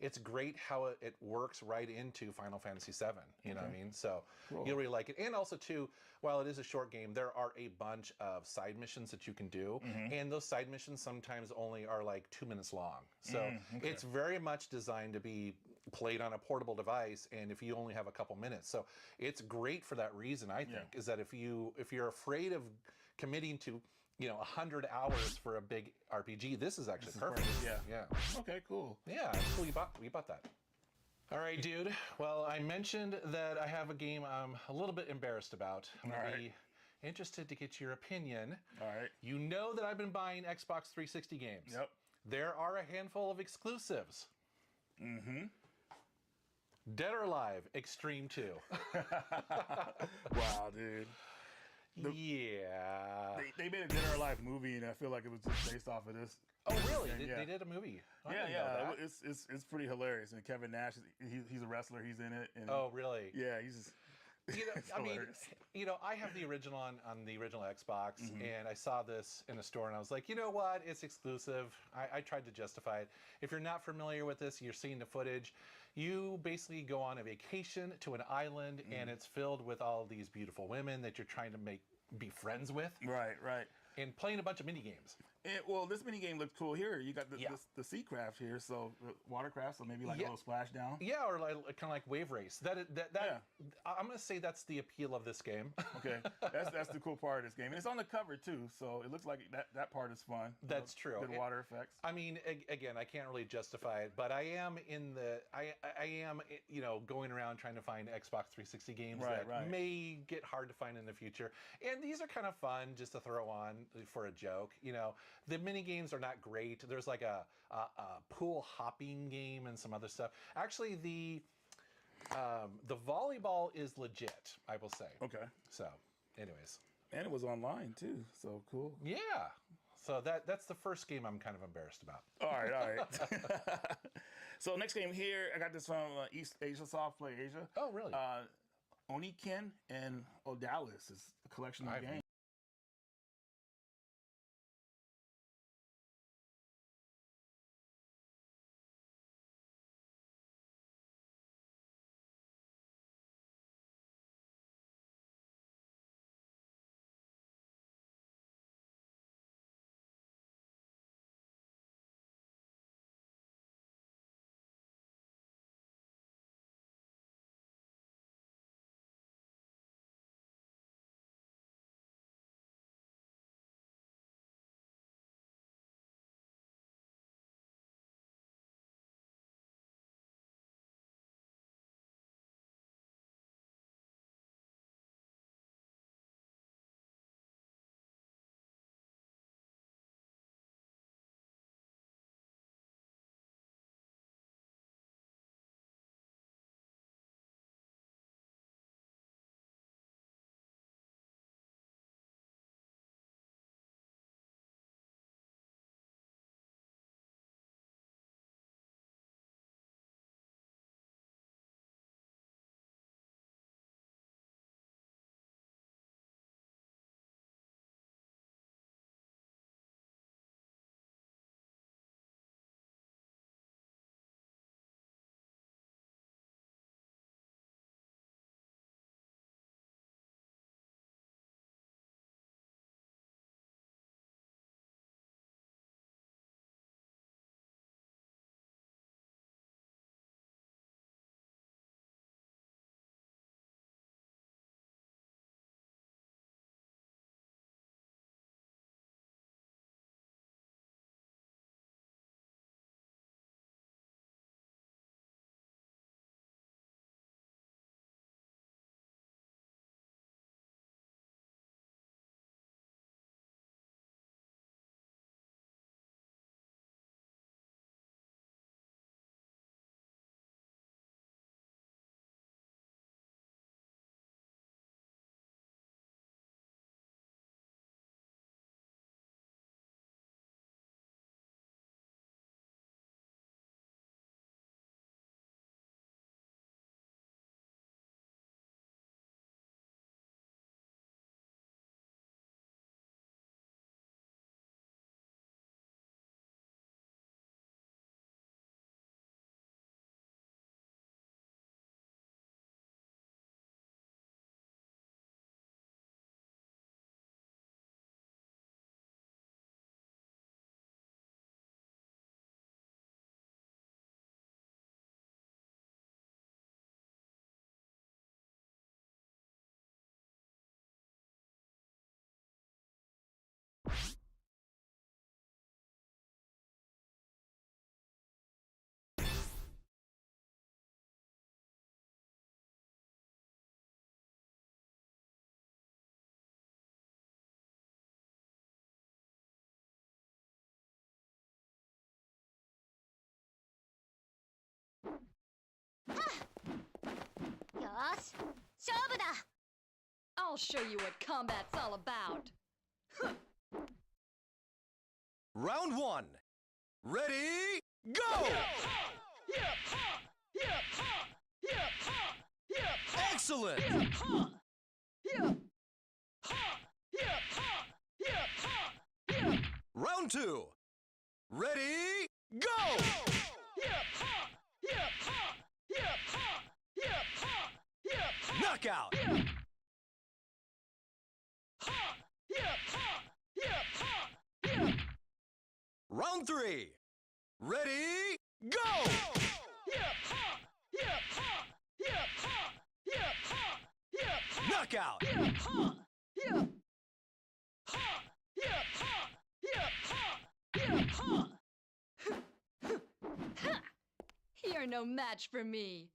it's great how it works right into Final Fantasy VII. You know what I mean? So you'll really like it. And also, too, while it is a short game, there are a bunch of side missions that you can do. And those side missions sometimes only are like 2 minutes long. So it's very much designed to be played on a portable device, and if you only have a couple minutes. So it's great for that reason, I think, is that if you're afraid of committing to 100 hours for a big RPG, this is actually perfect. Yeah.
Okay, cool.
Yeah, it's cool you bought that. All right, dude. Well, I mentioned that I have a game I'm a little bit embarrassed about. I'm gonna be interested to get your opinion.
All right.
You know that I've been buying Xbox 360 games.
Yep.
There are a handful of exclusives. Dead or Alive Extreme 2.
Wow, dude.
Yeah.
They made a Dead or Alive movie, and I feel like it was just based off of this.
Oh, really?
Yeah.
They did a movie. I didn't know
Yeah.
that.
It's pretty hilarious. And Kevin Nash, he's a wrestler. He's in it. And
Oh, really?
Yeah, he's just.
I mean, I have the original on the original Xbox, and I saw this in a store, and I was like, you know what? It's exclusive. I tried to justify it. If you're not familiar with this, you're seeing the footage. You basically go on a vacation to an island, and it's filled with all these beautiful women that you're trying to be friends with.
Right.
And playing a bunch of mini games.
Well, this mini game looks cool here. You got the sea craft here, so watercraft, so maybe like a little splashdown.
Yeah, or kind of like wave race. I'm gonna say that's the appeal of this game.
Okay, that's the cool part of this game, and it's on the cover too, so it looks like that part is fun.
That's true.
Good water effects.
I mean, again, I can't really justify it, but I am going around trying to find Xbox 360 games that may get hard to find in the future, and these are kind of fun just to throw on for a joke. The mini games are not great. There's like a pool hopping game and some other stuff. Actually, the volleyball is legit, I will say.
Okay.
So, anyways.
And it was online too, so cool.
Yeah. So that's the first game I'm kind of embarrassed about.
All right. So next game here, I got this from East Asia Soft Play Asia.
Oh, really?
Oniken and Odalis is a collection of games.
I'll show you what combat's all about.
Round 1. Ready, go! Excellent! Round 2. Ready, go! Knockout! Round 3. Ready, go! Knockout!
You're no match for me.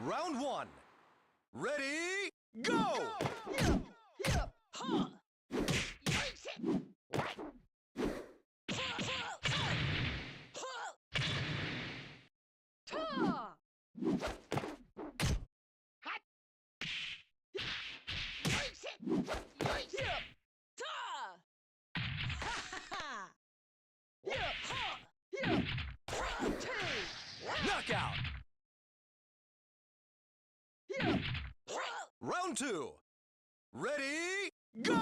Round 1. Ready, go! Knockout! Round 2. Ready, go!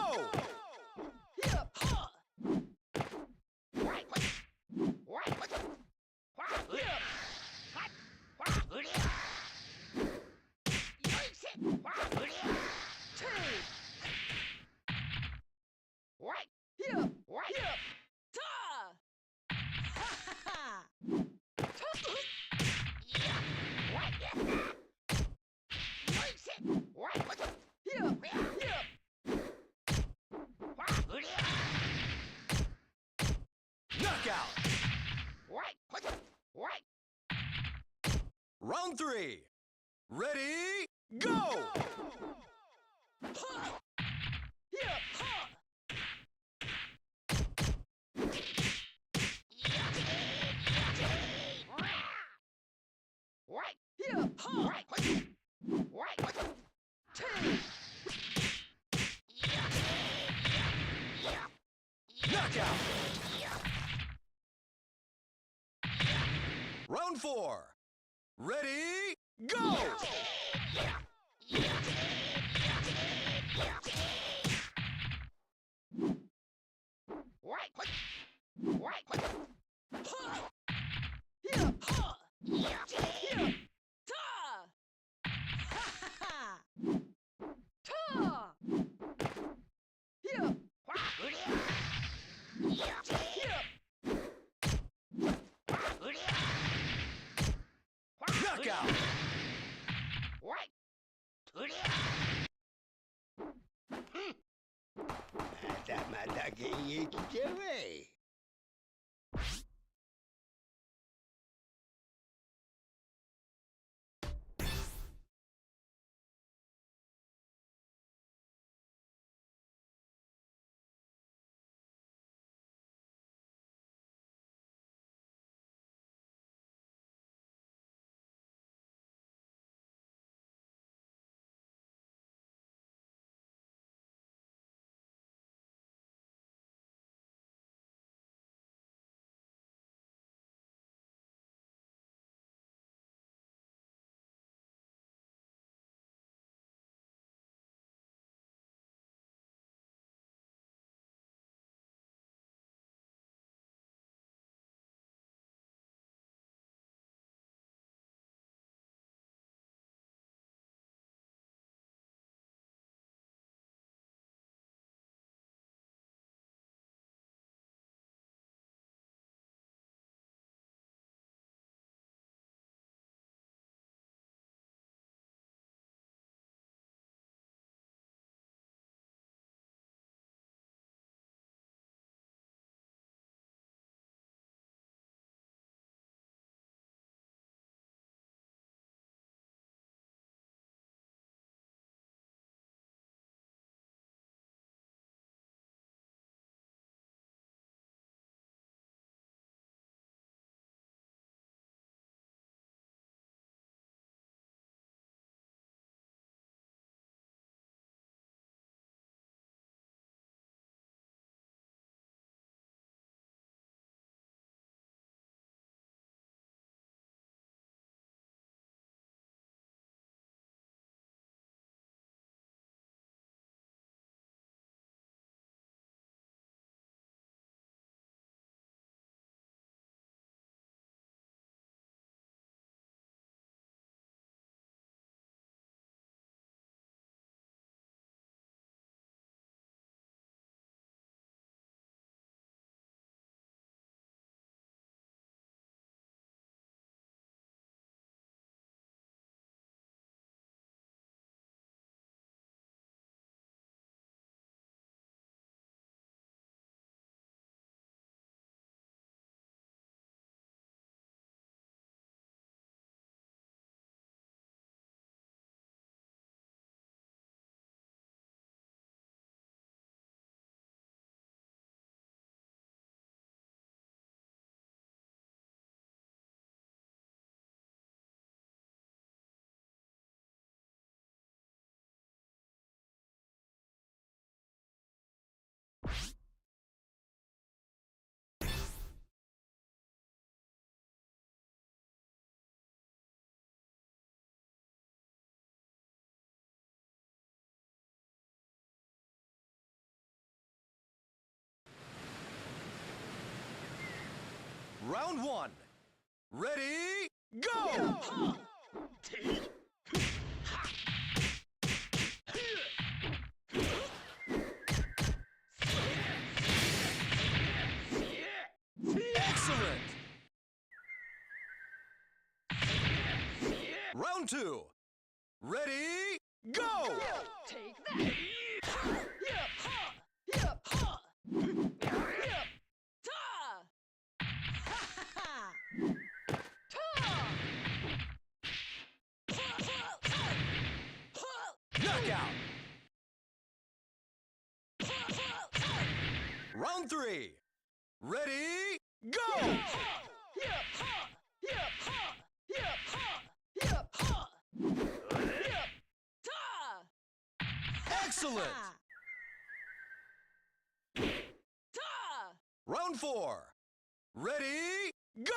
Knockout! Round 3. Ready, go! Knockout! Round 4. Ready, go! Knockout!
まだまだ現役じゃわい。
Round one. Ready, go! Excellent! Round two. Ready, go!
Take that!
Knockout! Round three. Ready, go! Excellent! Round four. Ready, go!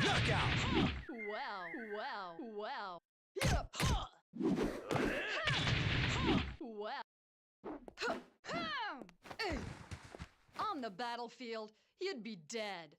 Knockout!
Well. Well. On the battlefield, you'd be dead.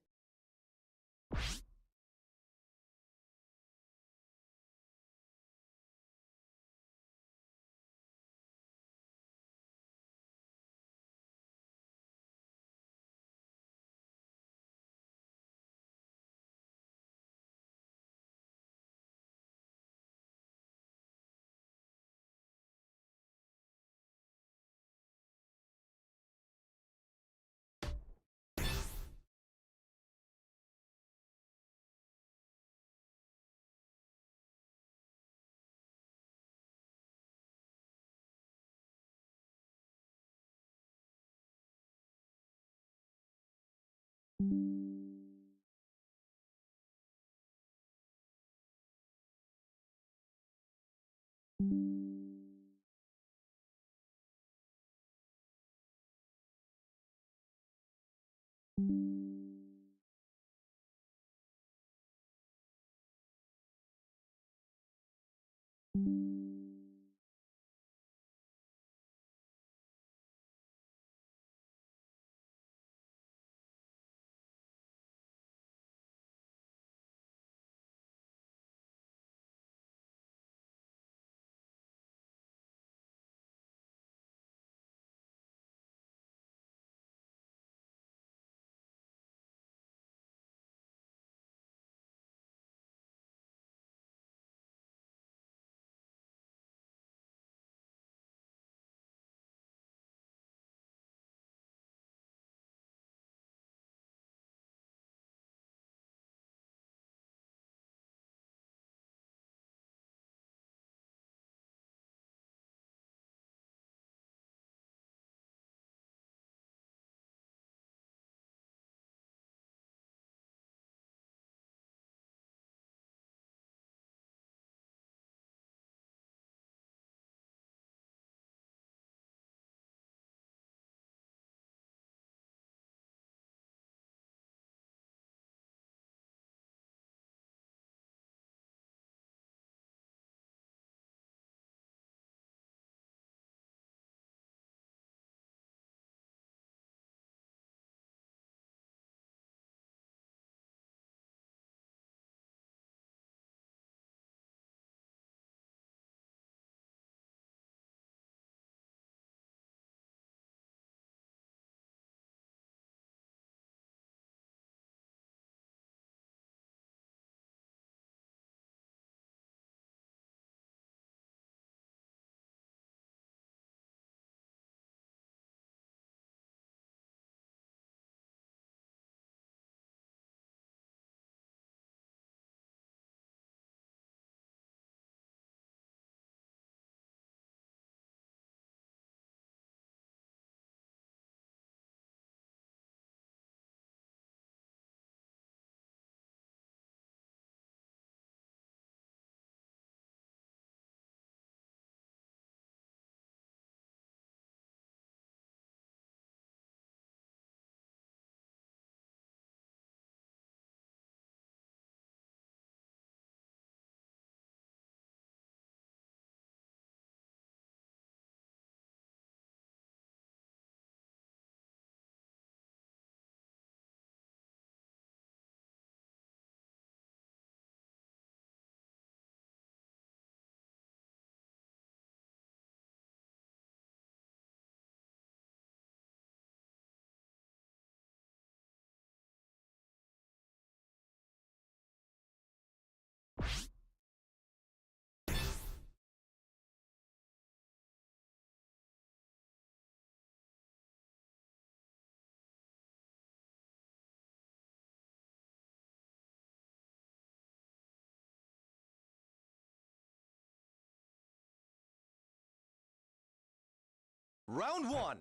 Round 1.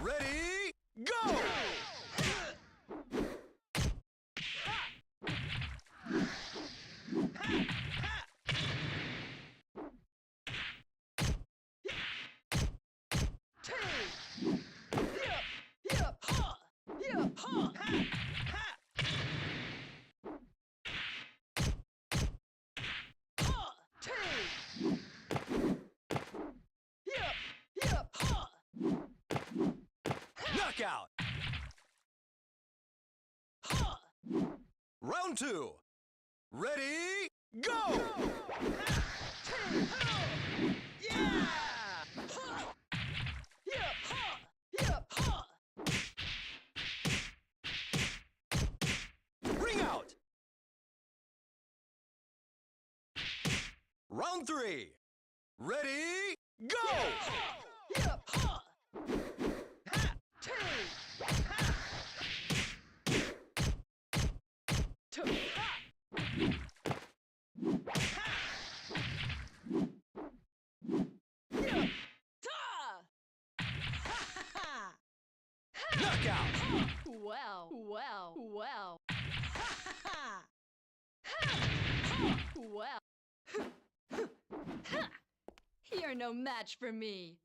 Ready, go! Knockout! Round 2. Ready, go! Ring out! Round 3. Ready, go! Knockout!
Well, well, well. Well. You're no match for me.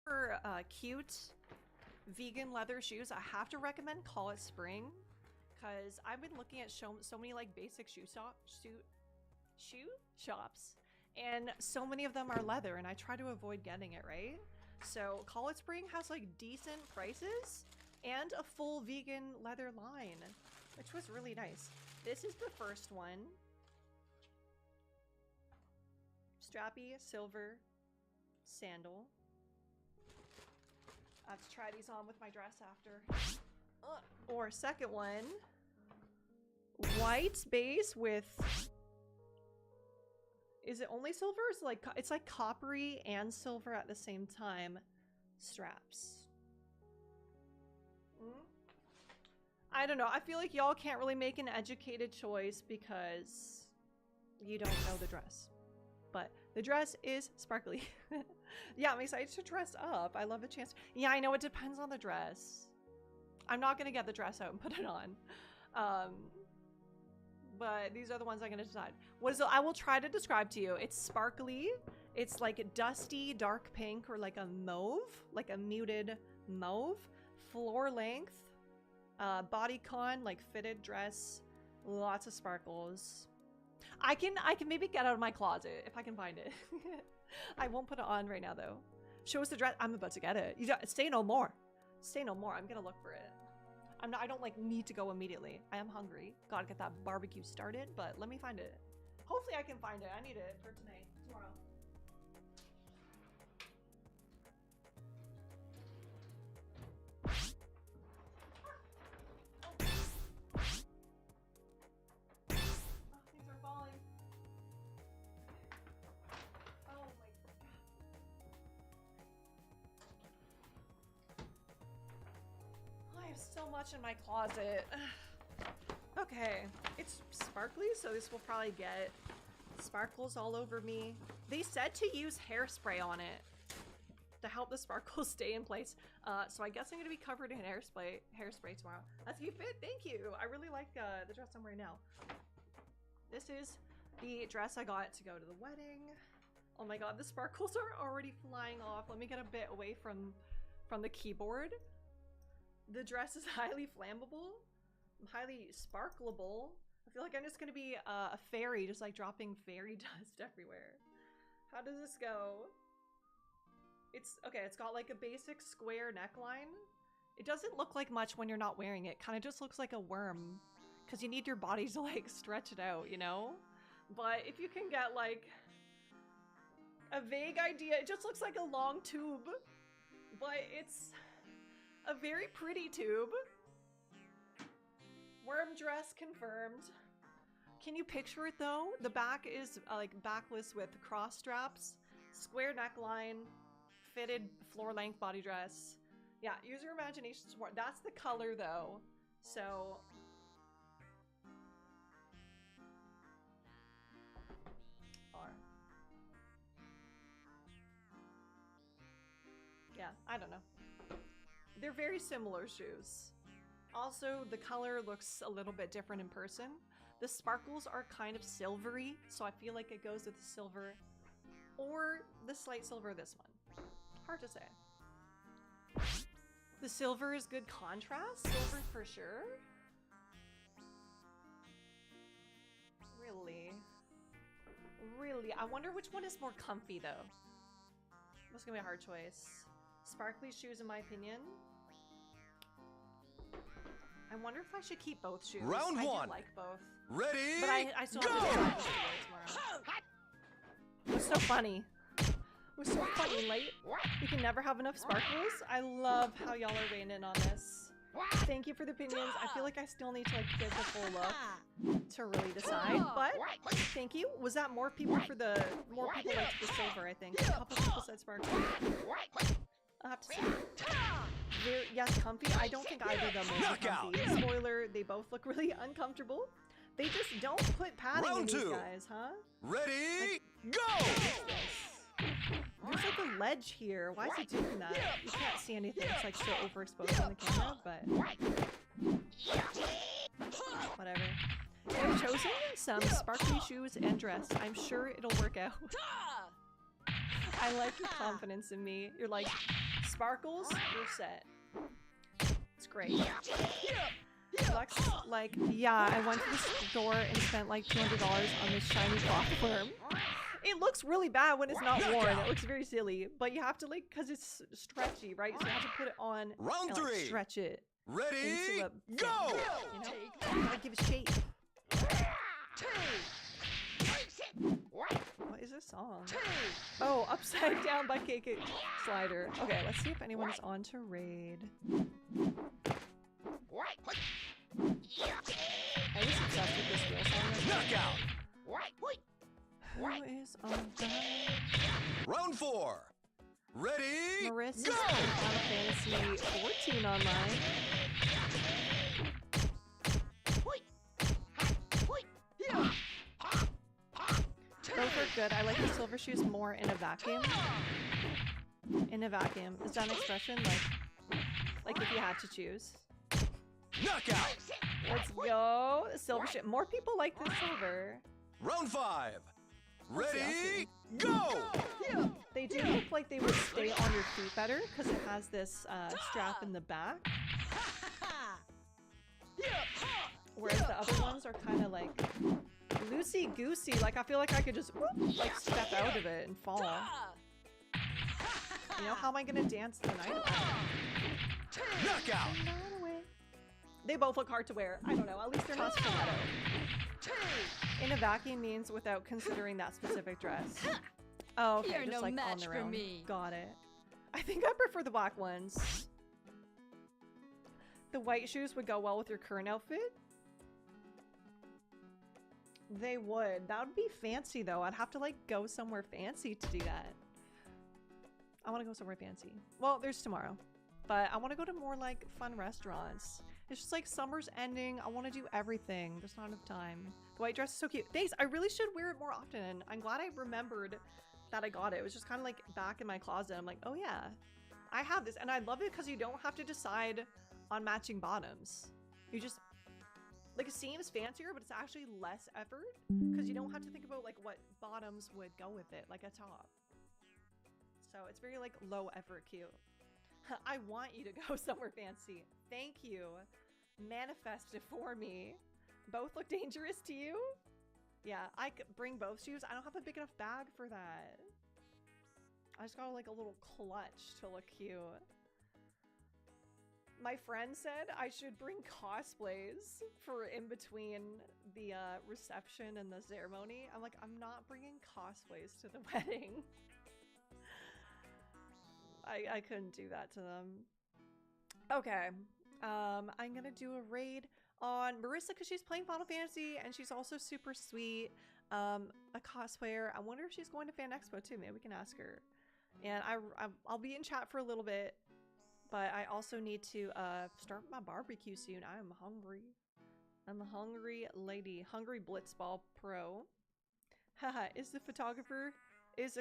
For cute vegan leather shoes, I have to recommend Call It Spring, because I've been looking at so many like basic shoe shops, and so many of them are leather, and I try to avoid getting it, right? So Call It Spring has like decent prices and a full vegan leather line, which was really nice. This is the first one. Strappy silver sandal. I have to try these on with my dress after. Or second one, white base with Is it only silver? Or is it like it's like coppery and silver at the same time straps. I don't know. I feel like y'all can't really make an educated choice because you don't know the dress. But the dress is sparkly. Yeah, I'm excited to dress up. I love a chance. Yeah, I know it depends on the dress. I'm not gonna get the dress out and put it on. But these are the ones I'm gonna decide. What is it? I will try to describe to you. It's sparkly. It's like a dusty dark pink or like a mauve, like a muted mauve. Floor length, bodycon, like fitted dress, lots of sparkles. I can maybe get out of my closet if I can find it. I won't put it on right now though. Show us the dress. I'm about to get it. You don't, say no more. Say no more. I'm gonna look for it. I don't like need to go immediately. I am hungry. Gotta get that barbecue started, but let me find it. Hopefully I can find it. I need it for tonight, tomorrow. Things are falling. Oh my god. I have so much in my closet. Okay, it's sparkly, so this will probably get sparkles all over me. They said to use hairspray on it to help the sparkles stay in place. So I guess I'm gonna be covered in hairspray tomorrow. That's you fit, thank you. I really like the dress I'm wearing now. This is the dress I got to go to the wedding. Oh my god, the sparkles are already flying off. Let me get a bit away from the keyboard. The dress is highly flammable, highly sparklable. I feel like I'm just gonna be a fairy, just like dropping fairy dust everywhere. How does this go? It's okay, it's got like a basic square neckline. It doesn't look like much when you're not wearing it. Kind of just looks like a worm because you need your body to like stretch it out, you know? But if you can get like a vague idea, it just looks like a long tube, but it's a very pretty tube. Worm dress confirmed. Can you picture it though? The back is like backless with cross straps, square neckline, fitted floor length body dress. Yeah, use your imagination some more. That's the color though. So yeah, I don't know. They're very similar shoes. Also, the color looks a little bit different in person. The sparkles are kind of silvery, so I feel like it goes with the silver or the slight silver of this one. Hard to say. The silver is good contrast. Silver for sure. Really? Really? I wonder which one is more comfy though. That's gonna be a hard choice. Sparkly shoes in my opinion. I wonder if I should keep both shoes.
Round
I
one.
do like both.
Ready?
But I still have to decide what to wear tomorrow. What's so funny? What's so funny, Light? We can never have enough sparkles. I love how y'all are weighing in on this. Thank you for the opinions. I feel like I still need to like get the full look to really decide. But thank you. Was that more people for the liked the silver? I think a couple people said sparkle. I'll have to see. Yes, comfy. I don't think either of them are comfy. Spoiler: they both look really uncomfortable. They just don't put padding in these guys, huh?
Ready? Go!
There's like a ledge here. Why is it doing that? You can't see anything. It's like so overexposed on the camera, but whatever. I've chosen some sparkly shoes and dress. I'm sure it'll work out. I like your confidence in me. You're like, sparkles, you're set. It's great. Lux, like, yeah, I went to the store and spent like $200 on this shiny cloth worm. It looks really bad when it's not worn. It looks very silly, but you have to like, cause it's stretchy, right? So you have to put it on
Round
and
three.
Like, stretch it.
Ready?
Into a
Go!
thing, you know? You gotta give it shape. What is this song? Oh, Upside Down by KK Slider. Okay, let's see if anyone's on to raid. I was obsessed with this real song.
Knockout!
Who is on that?
Round 4. Ready?
Marissa's
Go!
playing Final Fantasy 14 online. Both are good. I like the silver shoes more in a vacuum. In a vacuum. Is that an expression? Like if you had to choose.
Knockout.
Let's go. Silver shoe. More people like the silver.
Round 5. Ready? Go!
They do look like they would stay on your feet better because it has this strap in the back. Whereas the other ones are kind of like loosey-goosey. Like I feel like I could just whoop, like step out of it and fall. You know, how am I gonna dance the night away?
Knockout.
They both look hard to wear. I don't know. At least they're not stiletto. In a vacuum means without considering that specific dress. Oh, okay.
You're
Just
no
like on
match
their
for
own.
me.
Got it. I think I prefer the black ones. The white shoes would go well with your current outfit. They would. That would be fancy though. I'd have to like go somewhere fancy to do that. I want to go somewhere fancy. Well, there's tomorrow. But I want to go to more like fun restaurants. It's just like summer's ending. I want to do everything. There's not enough time. The white dress is so cute. Thanks. I really should wear it more often. I'm glad I remembered that I got it. It was just kind of like back in my closet. I'm like, oh yeah, I have this. And I love it because you don't have to decide on matching bottoms. You just, like it seems fancier, but it's actually less effort because you don't have to think about like what bottoms would go with it, like a top. So it's very like low effort cute. I want you to go somewhere fancy. Thank you. Manifest it for me. Both look dangerous to you? Yeah, I could bring both shoes. I don't have a big enough bag for that. I just got like a little clutch to look cute. My friend said I should bring cosplays for in between the reception and the ceremony. I'm like, I'm not bringing cosplays to the wedding. I couldn't do that to them. Okay. I'm gonna do a raid on Marissa because she's playing Final Fantasy and she's also super sweet. A cosplayer. I wonder if she's going to Fan Expo too. Maybe we can ask her. And I'll be in chat for a little bit, but I also need to start my barbecue soon. I am hungry. I'm a hungry lady. Hungry Blitzball Pro. Haha, is the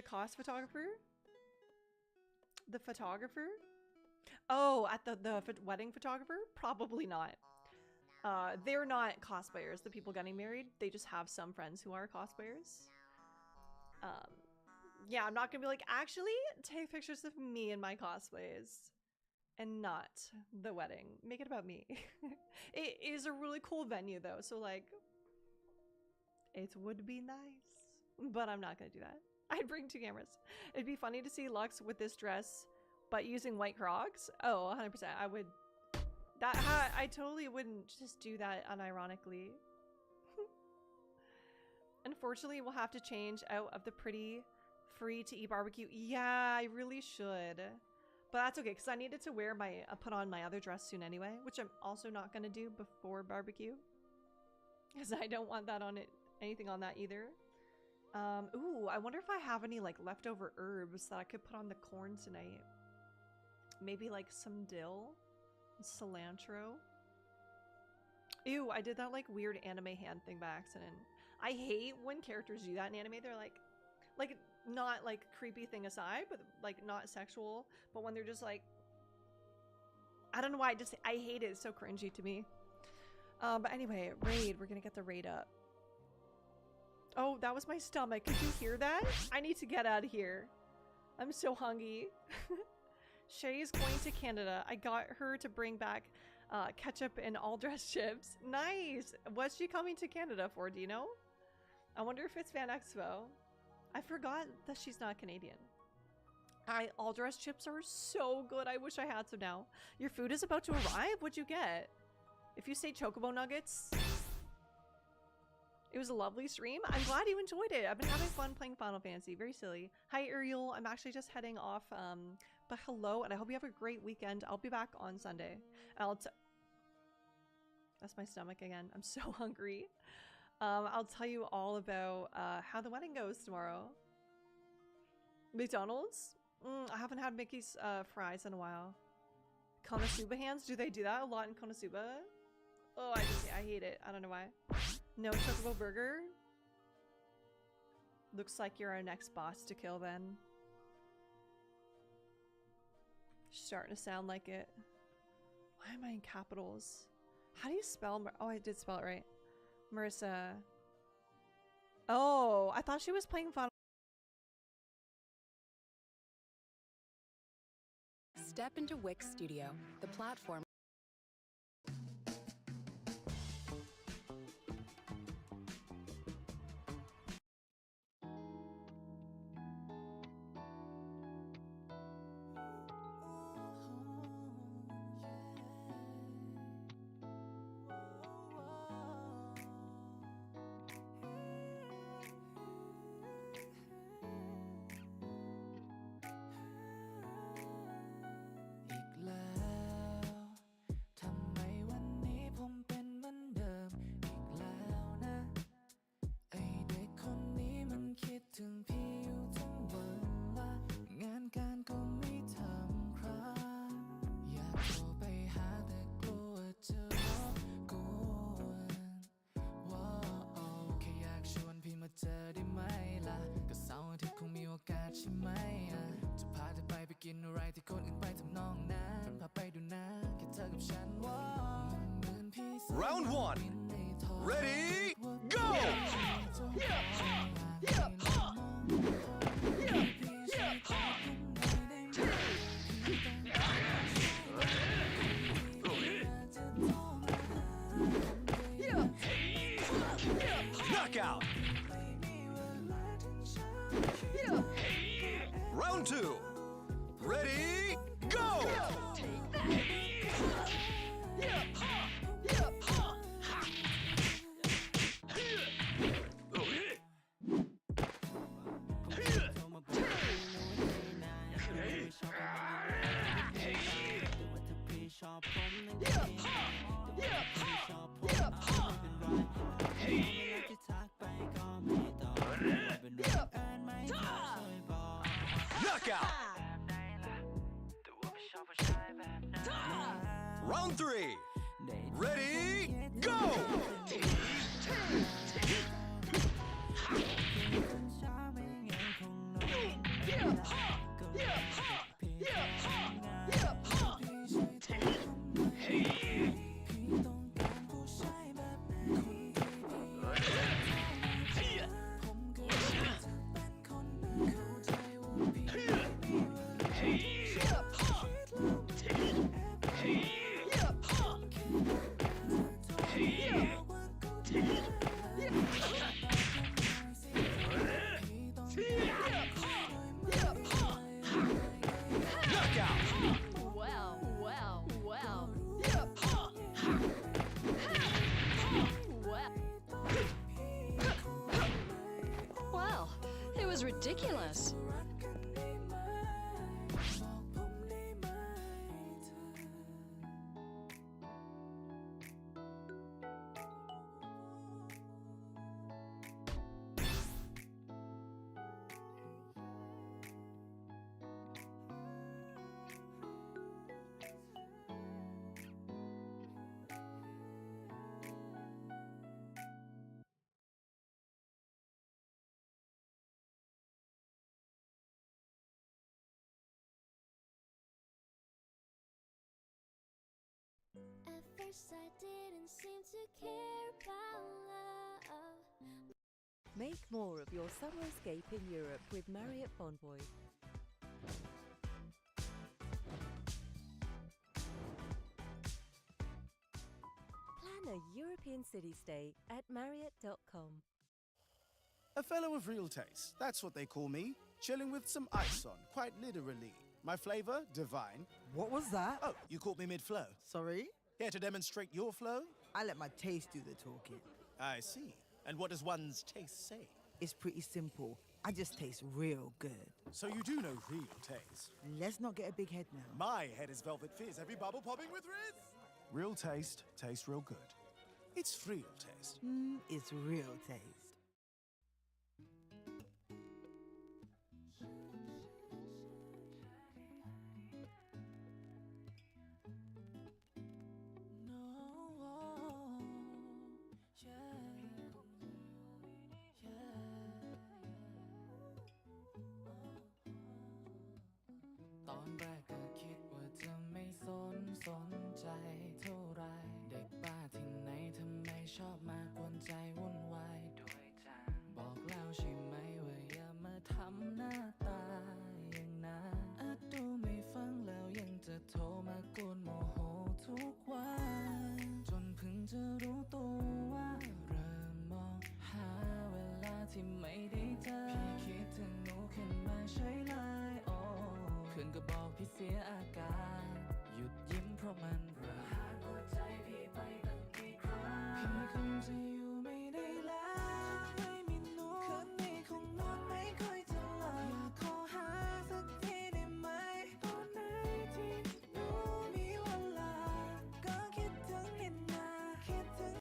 cost photographer? The photographer? Oh, at the wedding photographer? Probably not. They're not cosplayers, the people getting married. They just have some friends who are cosplayers. Yeah, I'm not gonna be like, actually, take pictures of me and my cosplays. And not the wedding. Make it about me. It is a really cool venue though, so like, it would be nice. But I'm not gonna do that. I'd bring 2 cameras. It'd be funny to see Lux with this dress, but using white Crocs. Oh, 100%. I would. I totally wouldn't just do that unironically. Unfortunately, we'll have to change out of the pretty free-to-eat barbecue. Yeah, I really should. But that's okay, because I needed to wear put on my other dress soon anyway, which I'm also not going to do before barbecue. Because I don't want that on it, anything on that either. Ooh, I wonder if I have any like leftover herbs that I could put on the corn tonight. Maybe like some dill, cilantro. Ew, I did that like weird anime hand thing by accident. I hate when characters do that in anime. They're like not like creepy thing aside, but like not sexual, but when they're just like, I don't know why, I hate it. It's so cringy to me. But anyway, raid, we're gonna get the raid up. Oh, that was my stomach. Could you hear that? I need to get out of here. I'm so hungry. Shay's going to Canada. I got her to bring back ketchup and all-dressed chips. Nice! What's she coming to Canada for, do you know? I wonder if it's Fan Expo. I forgot that she's not Canadian. All-dressed chips are so good. I wish I had some now. Your food is about to arrive? What'd you get? If you say chocobo nuggets... It was a lovely stream. I'm glad you enjoyed it. I've been having fun playing Final Fantasy. Very silly. Hi, Ariel. I'm actually just heading off. But hello, and I hope you have a great weekend. I'll be back on Sunday. That's my stomach again. I'm so hungry. I'll tell you all about how the wedding goes tomorrow. McDonald's? I haven't had Mickey's fries in a while. Konosuba hands? Do they do that a lot in Konosuba? Oh, I hate it. I don't know why. No Chocobo Burger? Looks like you're our next boss to kill then. Starting to sound like it. Why am I in capitals? How do you spell oh, I did spell it right. Marissa. Oh, I thought she was playing Final.
Step into Wix Studio, the platform.
Round one. Ready, go! Knockout. Round two. Ready, go! Knockout. Round three. Ready, go!
Well, it was ridiculous.
At first I didn't seem to care about love.
Make more of your summer escape in Europe with Marriott Bonvoy. Plan a European city stay at Marriott.com.
A fellow of real taste, that's what they call me. Chilling with some ice on, quite literally. My flavor, divine.
What was that?
Oh, you caught me mid-flow.
Sorry?
Here to demonstrate your flow?
I let my taste do the talking.
I see. And what does one's taste say?
It's pretty simple. I just taste real good.
So you do know real taste.
Let's not get a big head now.
My head is velvet fizz, every bubble popping with Riz. Real taste tastes real good. It's real taste.
It's real taste.
No, yeah, yeah. ตอนแรกก็คิดว่าจะไม่สนใจเท่าไรเด็กบ้าที่ไหนทำไมชอบมากวนใจวุ่นวายด้วยจังบอกแล้วใช่ไหมว่าอย่ามาทำหน้าตาอย่างนั้นดูไม่ฟังแล้วยังจะโทรมากวนโมโหทุกวันจนเพิ่งจะรู้ตัวว่าเริ่มมองหาเวลาที่ไม่ได้เจอพี่คิดถึงหนูขึ้นมาใช่เลยโอ้เพื่อนก็บอกพี่เสียอาการหยุดยิ้มเพราะมันระหายหัวใจพี่ไปตั้งกี่ครั้งพี่คงจะอยู่ไม่ได้แล้วไม่มีหนูคืนนี้คงนอนไม่ค่อยจะหลับอยากขอหาสักทีได้ไหมตอนไหนที่หนูมีเวลาก็คิดถึงเห็นหน้าคิดถึง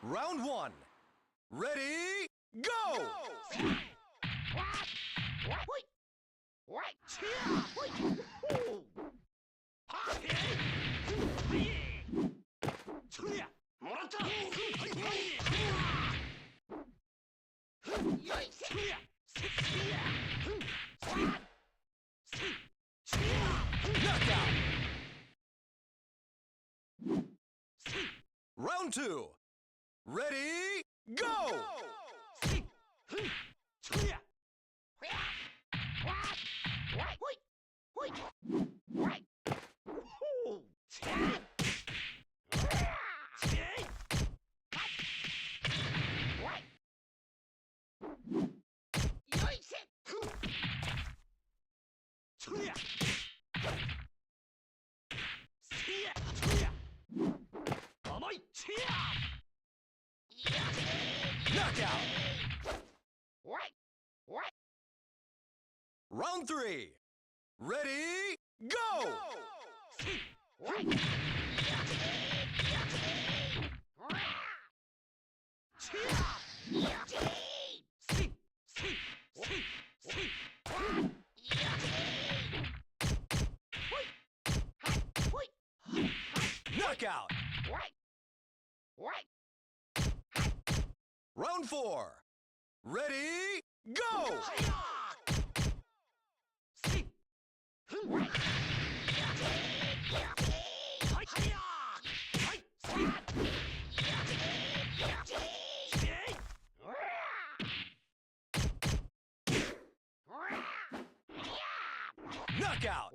Round one. Ready, go! Knockout! Round two. Ready, go! Knockout! Round three. Ready, go! Knockout! Round four. Ready, go! Knockout!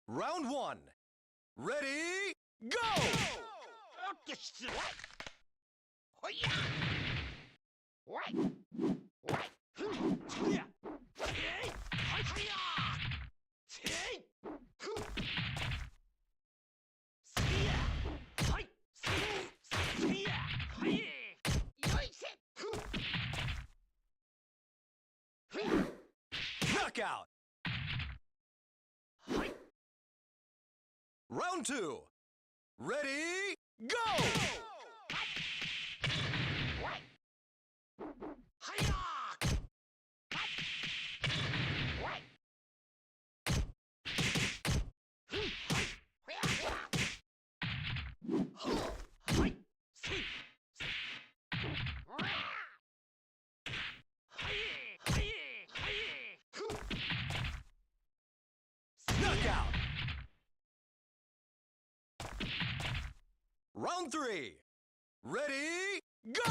Round one. Ready, go! Knockout! Round two. Ready, go! Knockout! Round 3. Ready, go!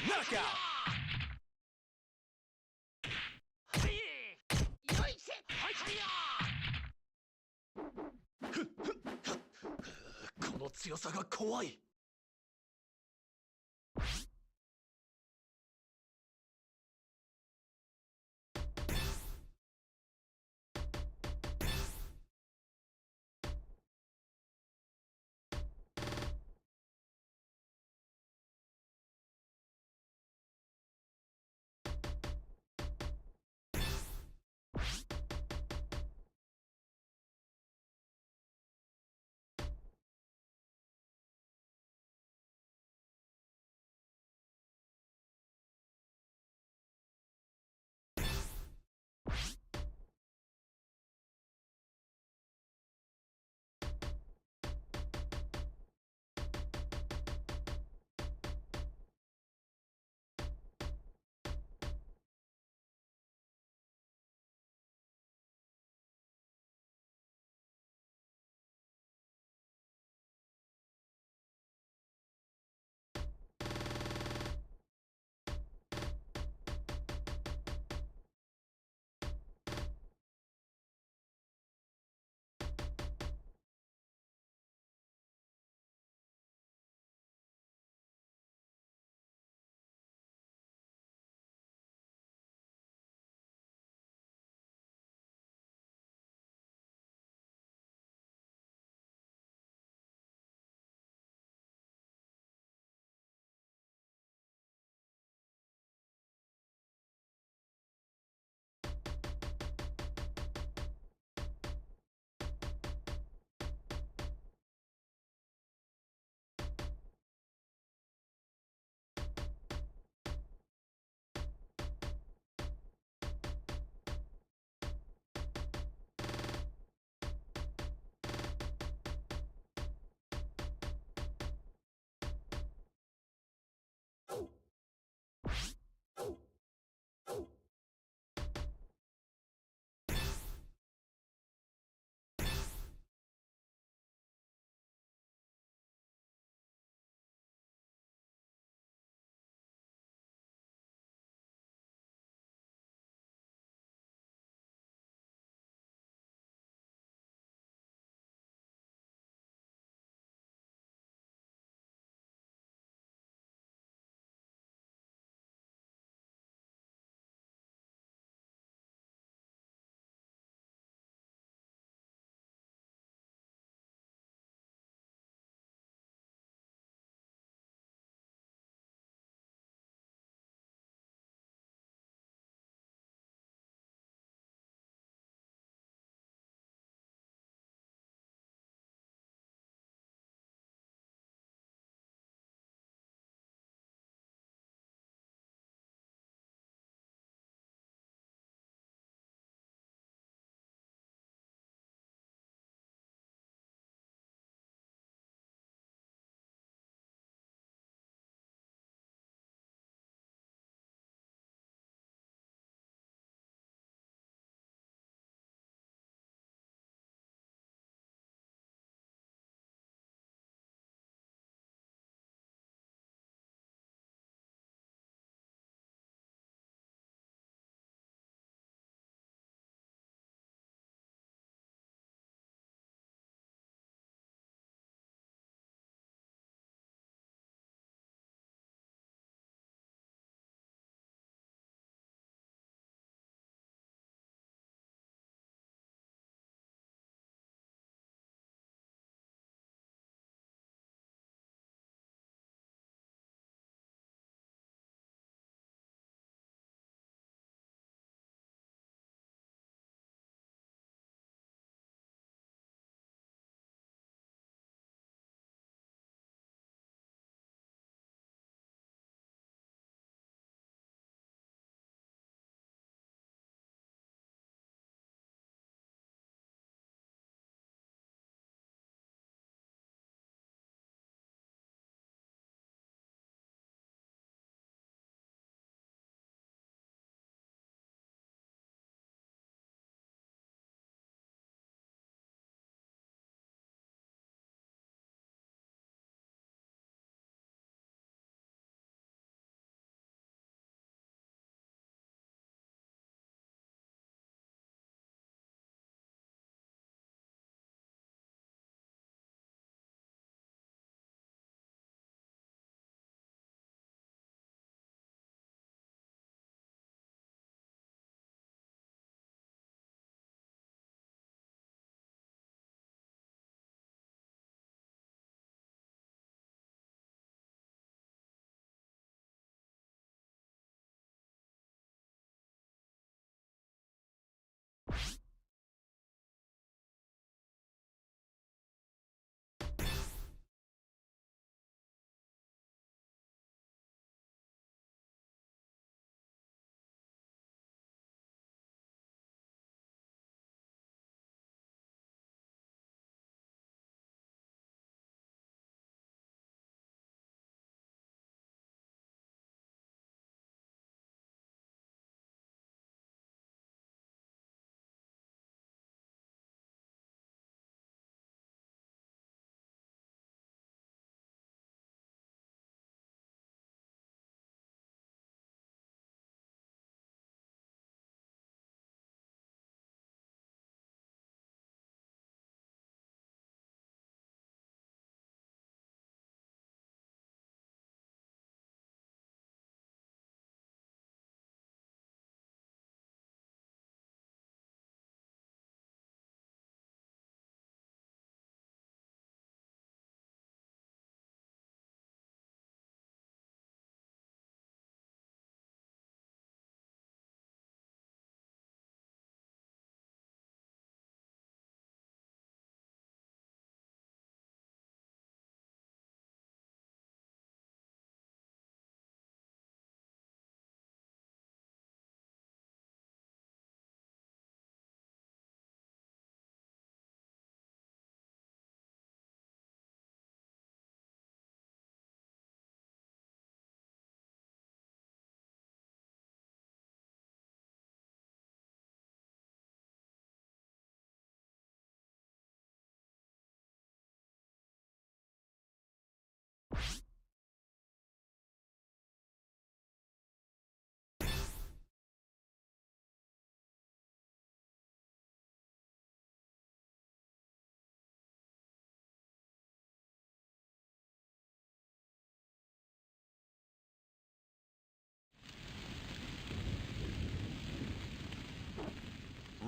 Knockout! この強さが怖い。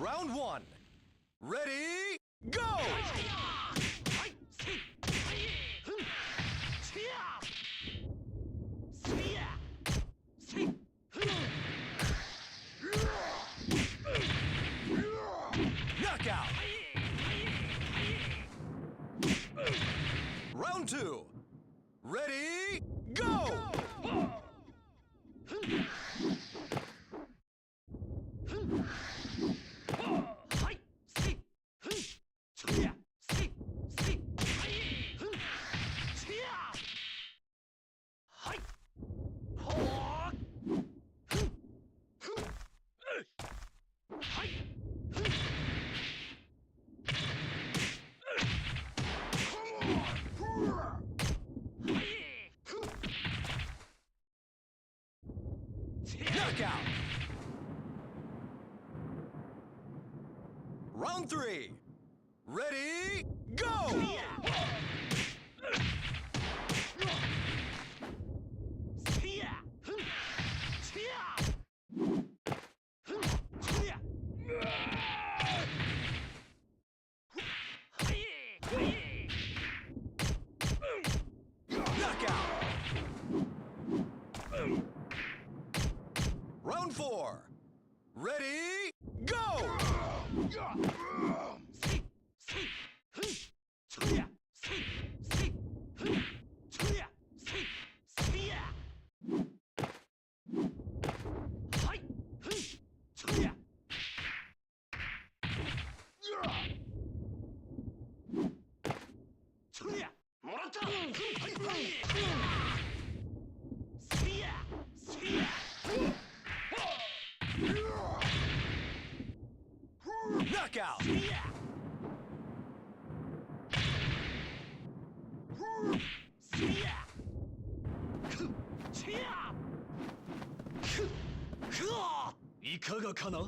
Round 1. Ready, go! Knockout! Round 2. Ready, go! Knockout! Round 3. Ready, go! Knockout! Round 4. Ready, go! Knockout!
"いかがかな?"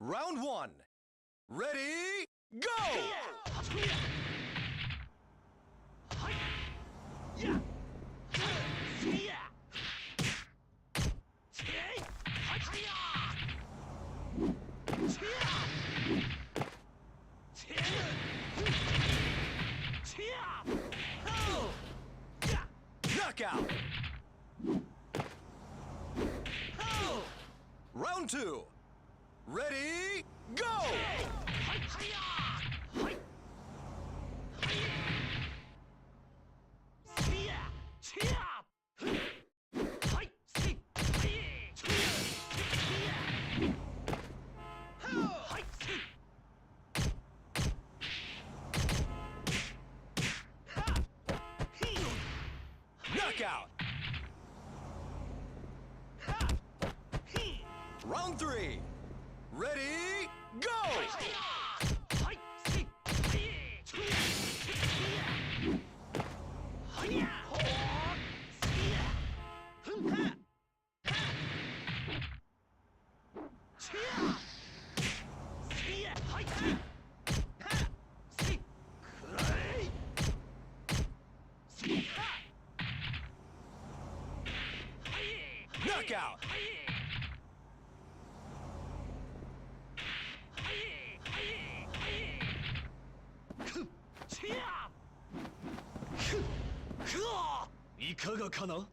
Round 1. Ready, go! Knockout! Round 2. Ready, go! Knockout! Round 3. Ready, go! Knockout! Knockout! いかがかな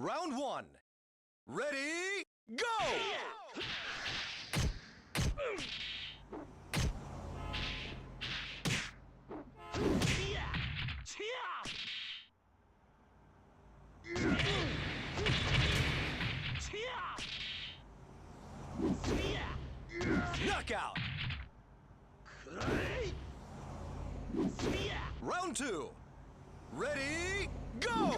Round 1. Ready, go! Knockout! Round 2. Ready, go!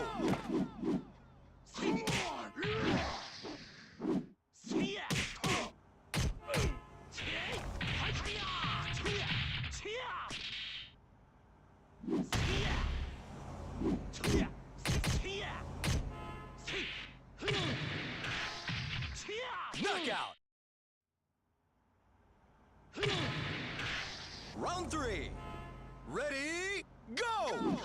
Knockout! Round 3. Ready, go!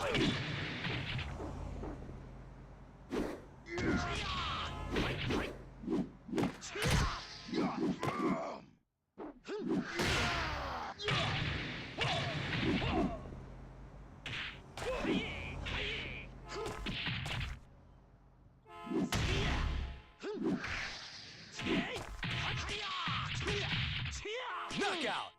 Knockout!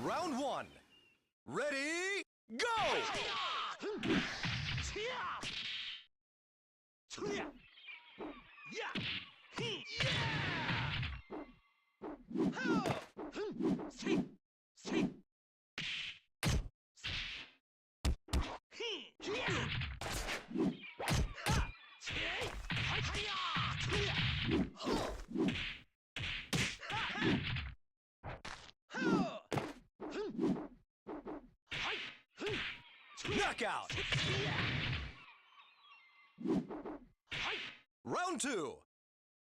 Round 1. Ready, go! Knockout! Round 2.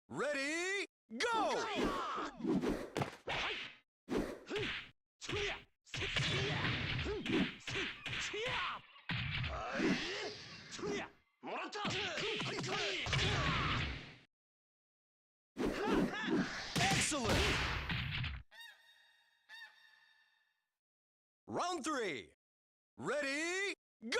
Ready, go! Excellent! Round 3. Ready, go!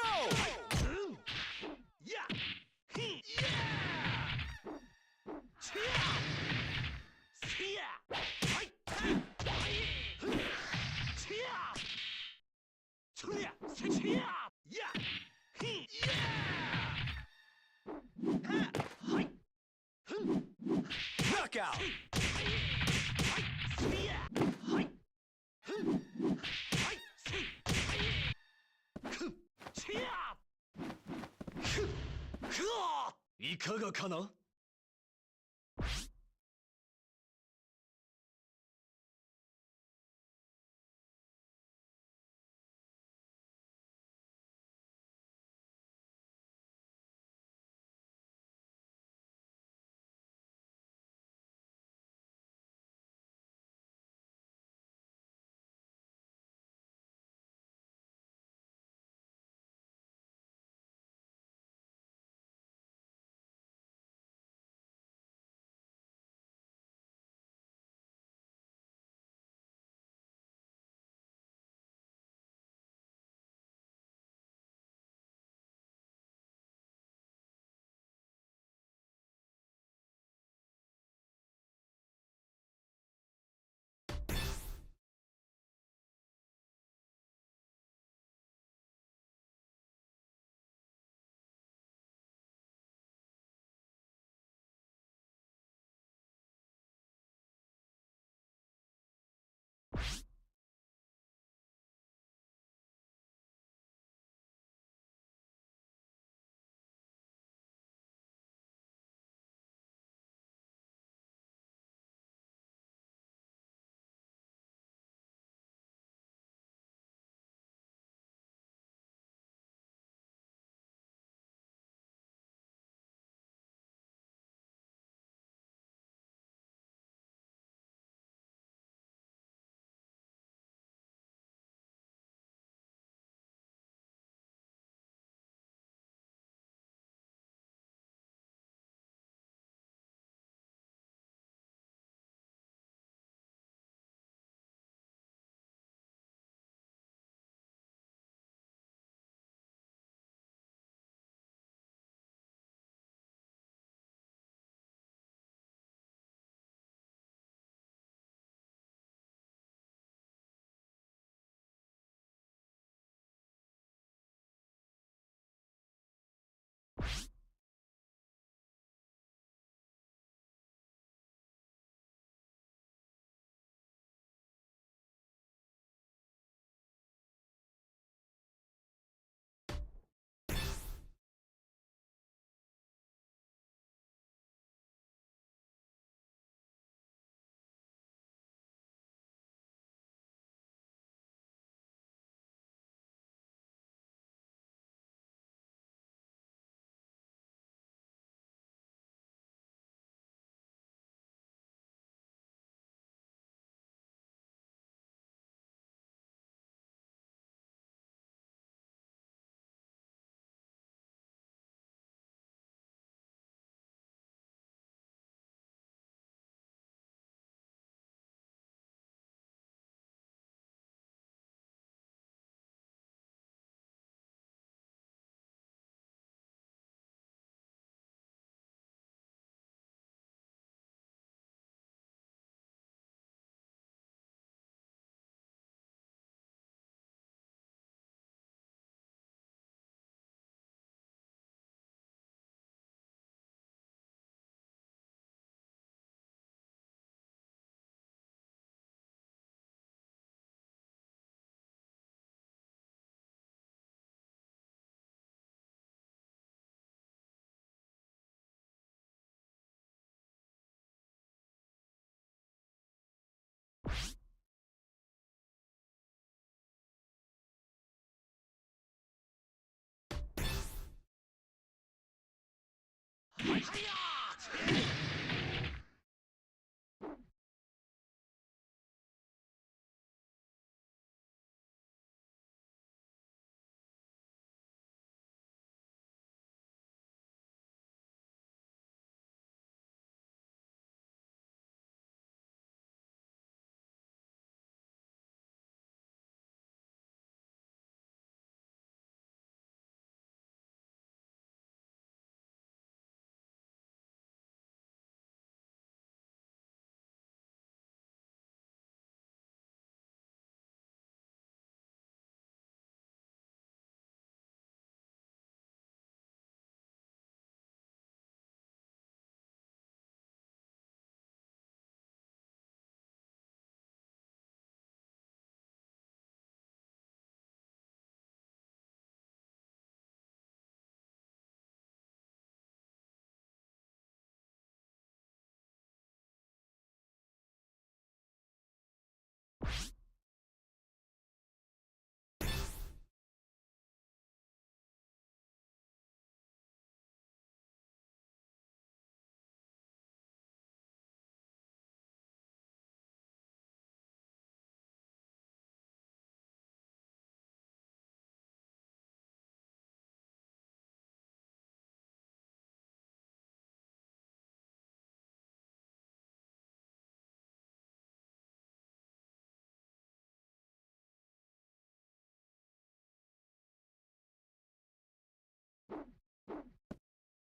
Knockout! I かがかな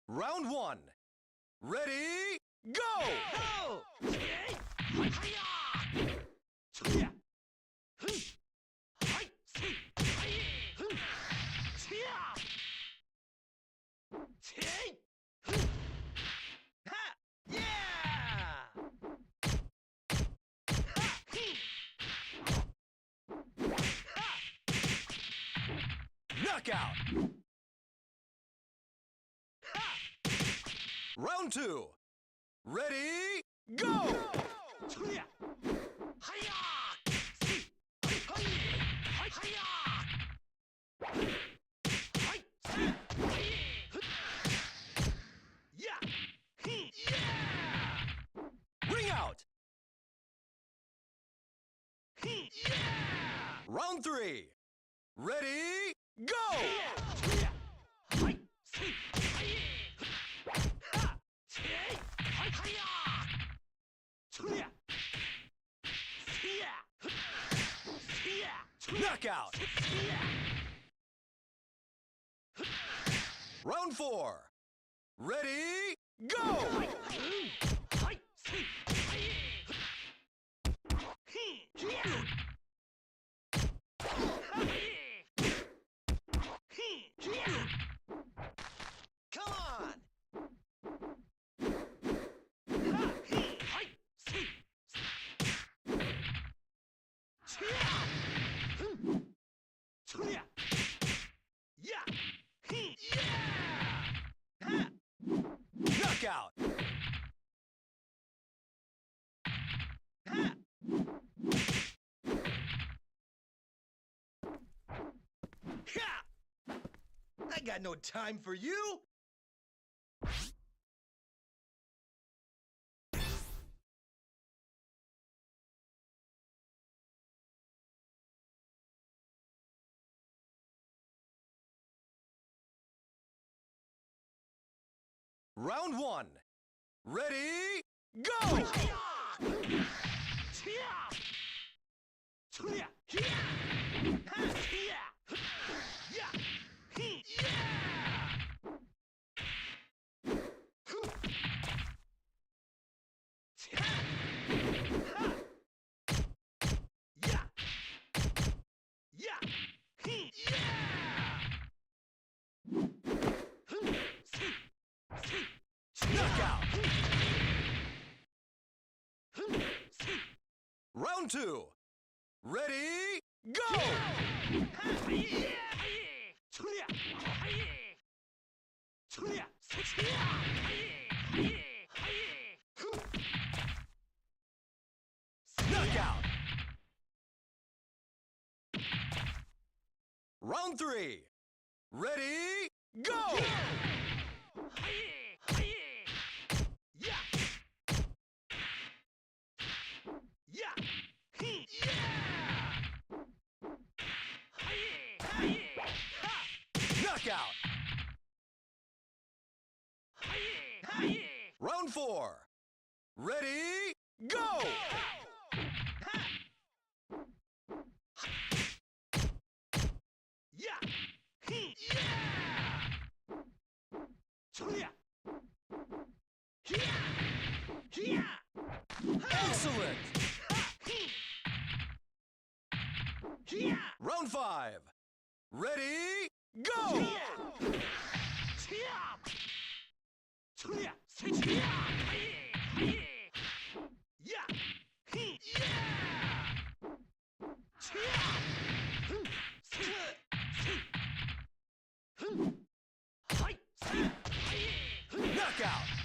Round one. Ready, go! Knockout! Round two. Ready, go! Ring out! Round three. Ready, go! Knockout! Round four. Ready, go! Come on! Knockout! I got no time for you! Round one. Ready, go! Knockout! Round two. Ready, go! Knockout! Round three. Ready, go! Round 4. Ready, go! Excellent! Round 5. Ready, go! Knockout!